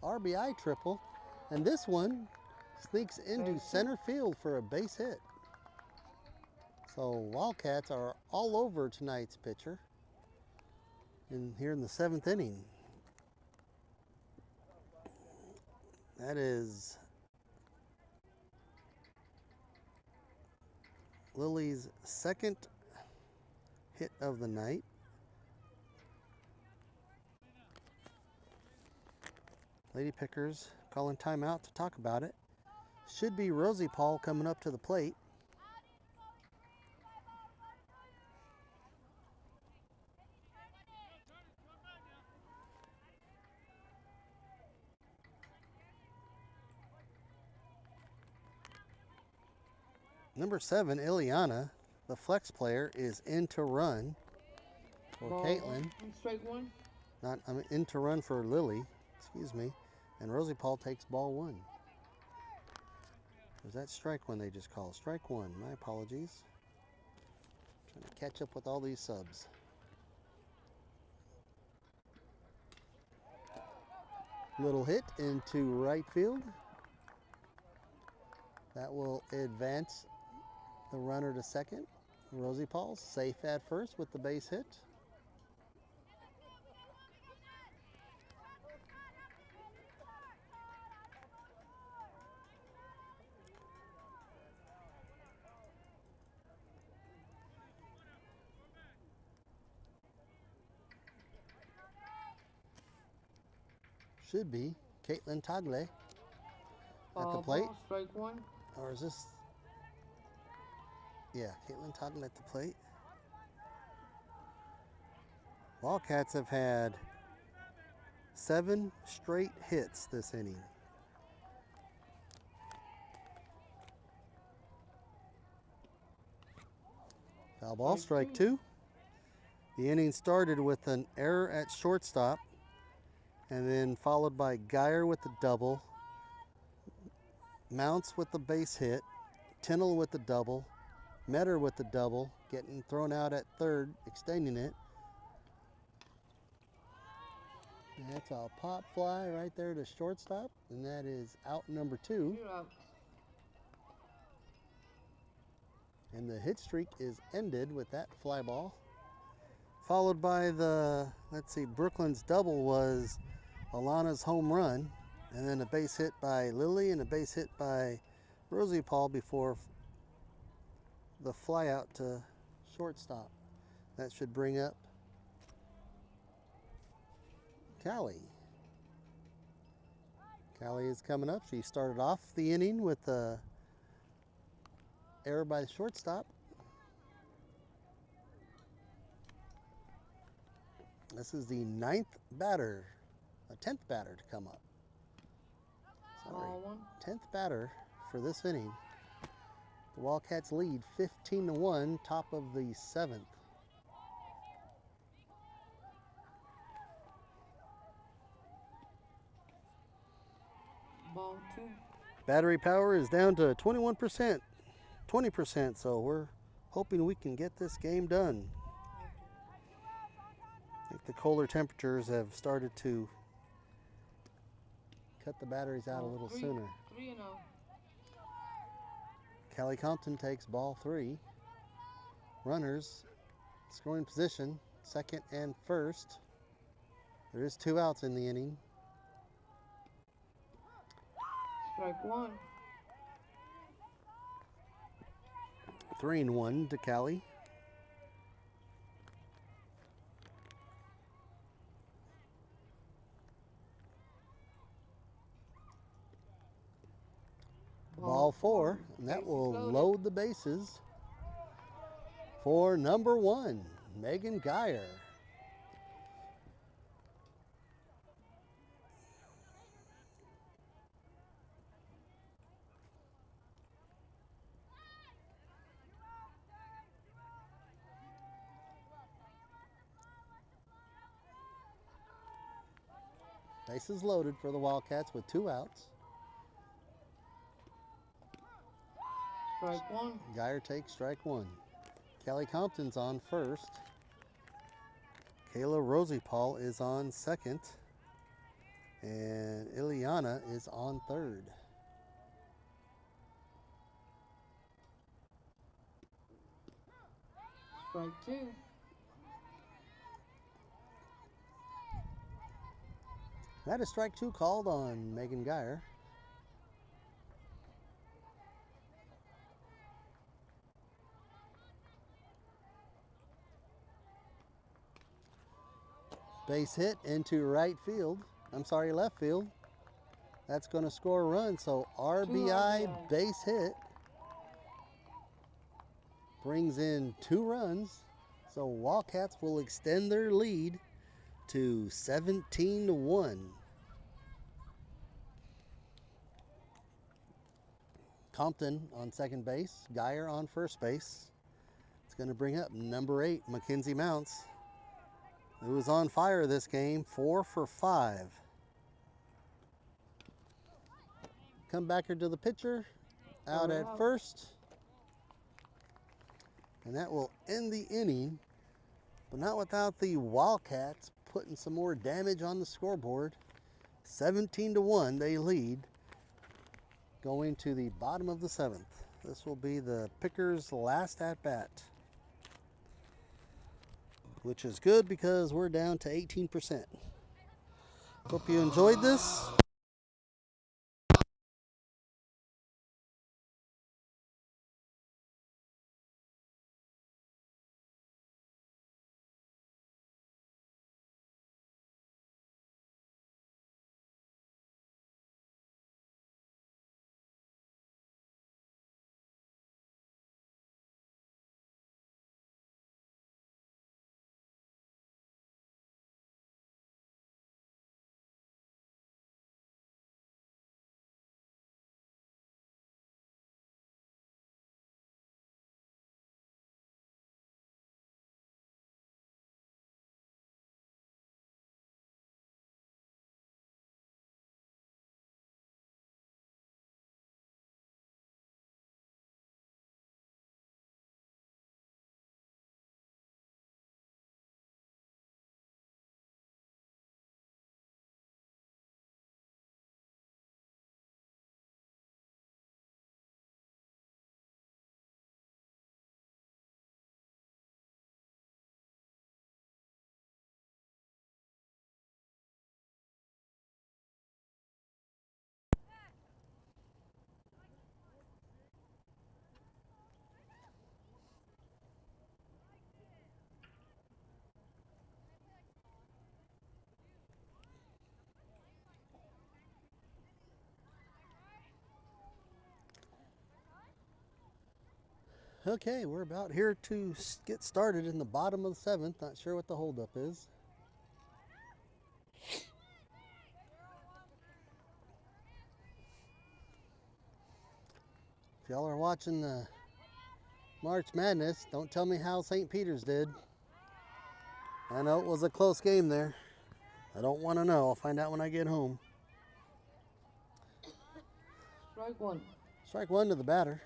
RBI triple, and this one sneaks into center field for a base hit. So Wildcats are all over tonight's pitcher here in the 7th inning. That is Lily's 2nd hit of the night. Lady Pickers calling timeout to talk about it. Should be Rosie Paul coming up to the plate. Number 7, Ileana, the flex player, is in to run for Ball Caitlin. one. Strike one. I'm in to run for Lily, excuse me. And Rosie Paul takes ball 1. Was that strike one they just called? Strike 1, my apologies. Trying to catch up with all these subs. Little hit into right field. That will advance the runner to second. Rosie Paul safe at first with the base hit. Should be Caitlin Tagle at the plate. Ball, strike one. Or is this? Yeah, Caitlin Tagle at the plate. Wildcats have had 7 straight hits this inning. Foul ball, strike 2. The inning started with an error at shortstop, and then followed by Geyer with the double, Mounts with the base hit, Tinnell with the double, Metter with the double, getting thrown out at third, extending it. And that's a pop fly right there to shortstop, and that is out number 2. You're out. And the hit streak is ended with that fly ball. Followed by the, let's see, Brooklyn's double was Alana's home run, and then a base hit by Lily and a base hit by Rosie Paul before the fly out to shortstop. That should bring up Callie. Callie is coming up. She started off the inning with a error by the shortstop. This is the 9th batter, a 10th batter to come up. Sorry, Ball one. 10th batter for this inning. The Wildcats lead 15-1, top of the 7th. Ball two. Battery power is down to 21%, 20%, so we're hoping we can get this game done. I think the colder temperatures have started to cut the batteries out a little sooner. 3-0. Callie Compton takes ball 3. Runners, scoring position, second and first. There is 2 outs in the inning. Strike one. 3-1 to Callie. ball 4, and that will load the bases for number 1, Megan Geyer. Bases loaded for the Wildcats with 2 outs. Strike 1. Geyer takes strike 1. Kelly Compton's on first. Kayla Rosie Paul is on second. And Ileana is on third. Strike 2. That is strike 2 called on Megan Geyer. Base hit into right field. I'm sorry, left field. That's going to score a run. So RBI base hit brings in 2 runs. So Wildcats will extend their lead to 17-1. Compton on second base, Geyer on first base. It's going to bring up number 8, Mackenzie Mounts, who was on fire this game, 4 for 5. Come back here to the pitcher, out at first. And that will end the inning, but not without the Wildcats putting some more damage on the scoreboard. 17-1, they lead, going to the bottom of the 7th. This will be the pitcher's last at-bat, which is good because we're down to 18%. Hope you enjoyed this. Okay, we're about here to get started in the bottom of the 7th. Not sure what the holdup is. If y'all are watching the March Madness, don't tell me how St. Peter's did. I know it was a close game there. I don't want to know. I'll find out when I get home. Strike 1. Strike 1 to the batter.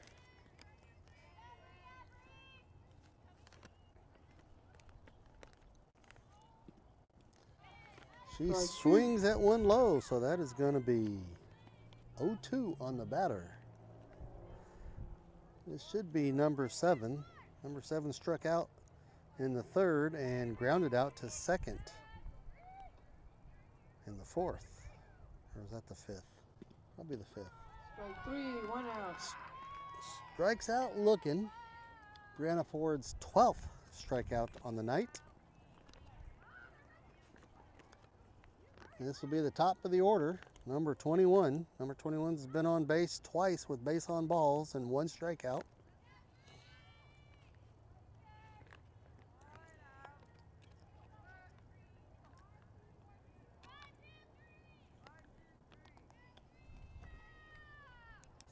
She swings at one low, so that is going to be 0-2 on the batter. This should be number 7. Number 7 struck out in the 3rd and grounded out to 2nd in the 4th. Or is that the 5th? Probably the 5th. Strike 3, 1 out. Strikes out looking. Brianna Ford's 12th strikeout on the night. And this will be the top of the order. Number 21. Number 21's been on base twice with base on balls and 1 strikeout.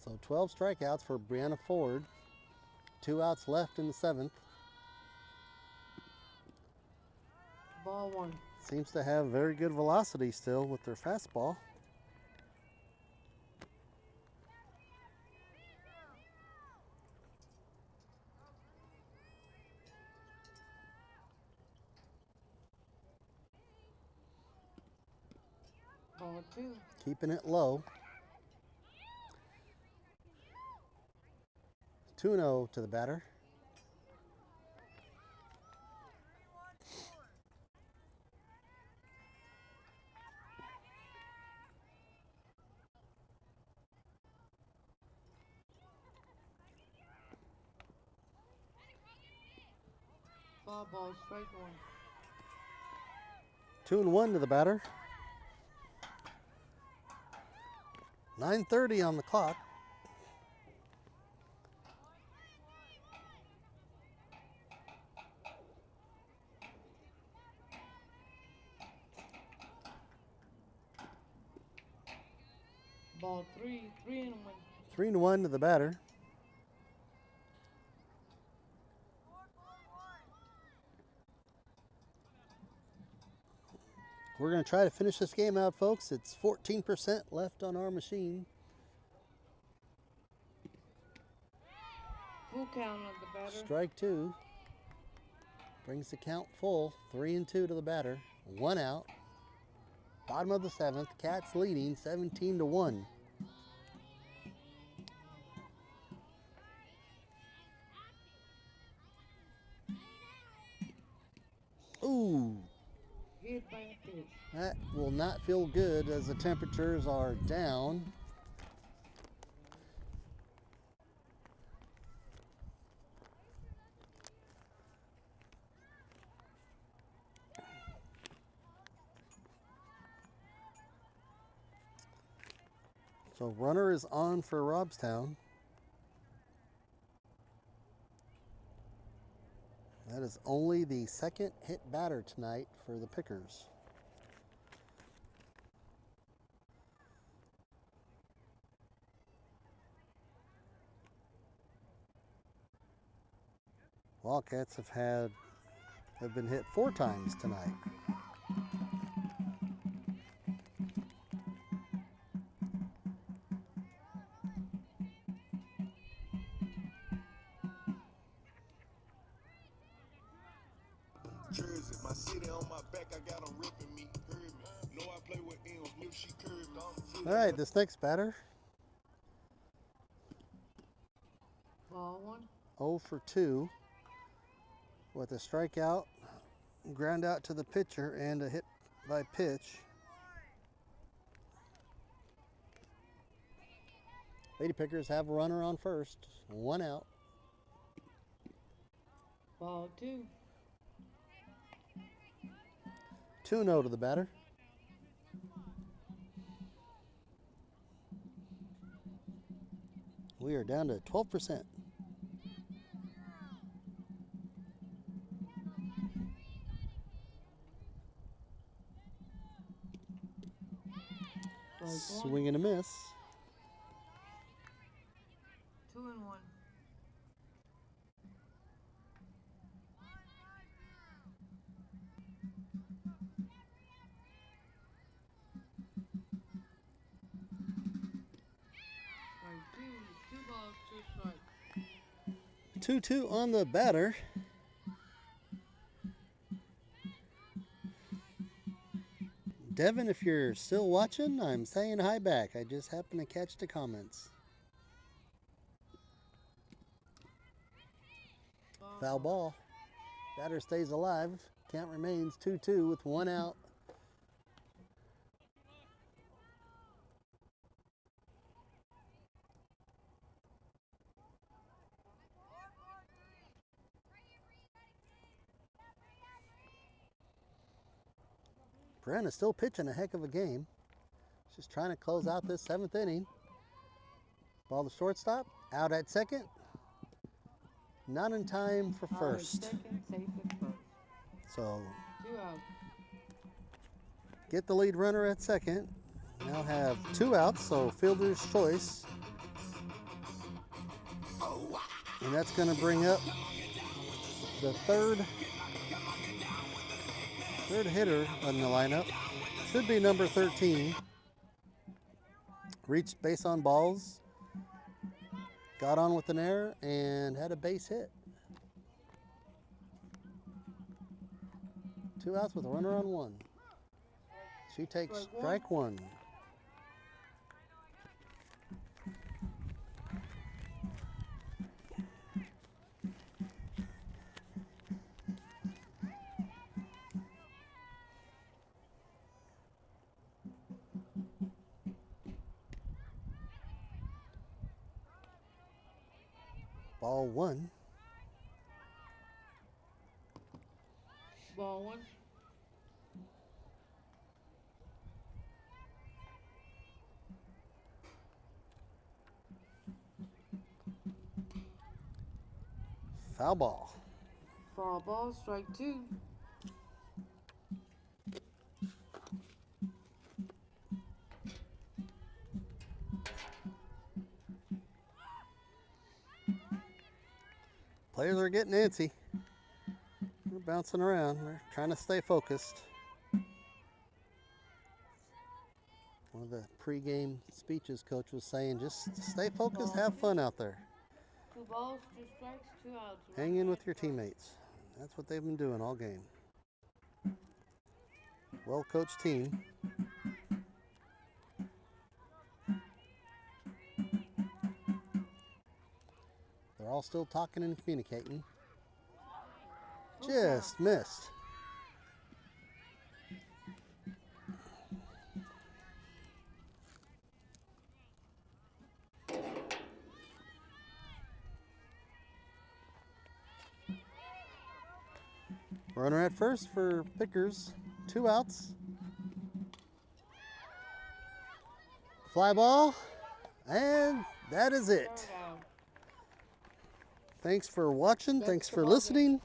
So 12 strikeouts for Brianna Ford. 2 outs left in the 7th. Ball 1. Seems to have very good velocity still with their fastball. Ball 2. Keeping it low. 2-0 to the batter. Foul ball, strike 1. 2-1 to the batter. 9:30 on the clock. Ball 3, 3-1. 3-1 to the batter. We're going to try to finish this game out, folks. It's 14% left on our machine. Full count on the batter. Strike 2. Brings the count full. 3-2 to the batter. 1 out. Bottom of the 7th. Cats leading 17-1. Ooh. Hit by a pitch. That will not feel good as the temperatures are down. So runner is on for Robstown. That is only the 2nd hit batter tonight for the Pickers. Wildcats have been hit 4 times tonight. Jersey, my city on my back, I got 'em ripping me, heard me. Know I play with M's, milk she curved. All right, this next batter, Ball 1. 0 for 2 with a strikeout, ground out to the pitcher, and a hit by pitch. Lady Pickers have a runner on first, 1 out. Ball 2. 2-0 to the batter. We are down to 12%. Swing and a miss. 2-1. Two balls, 2 strikes. 2-2 on the batter. Devin, if you're still watching, I'm saying hi back. I just happened to catch the comments. Foul ball. Batter stays alive. Count remains 2-2 with 1 out. Brianna's still pitching a heck of a game. Just trying to close out this 7th inning. Ball to shortstop, out at second. Not in time for first. Second, safe at first. So 2 outs. get the lead runner at second. Now have 2 outs, so fielder's choice. And that's going to bring up the third hitter in the lineup. Should be number 13. Reached base on balls. Got on with an error and had a base hit. 2 outs with a runner on 1. She takes strike 1. Ball 1. Ball 1. Foul ball. Foul ball, strike 2. Players are getting antsy. They're bouncing around. They're trying to stay focused. One of the pregame speeches coach was saying, just stay focused, have fun out there. 2 balls, 2 strikes, 2 outs. Hang in with your teammates. That's what they've been doing all game. Well-coached team. They're all still talking and communicating. Just missed. Runner at first for Pickers. 2 outs. Fly ball. And that is it. Thanks for watching. Thanks for listening.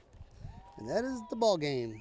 And that is the ball game.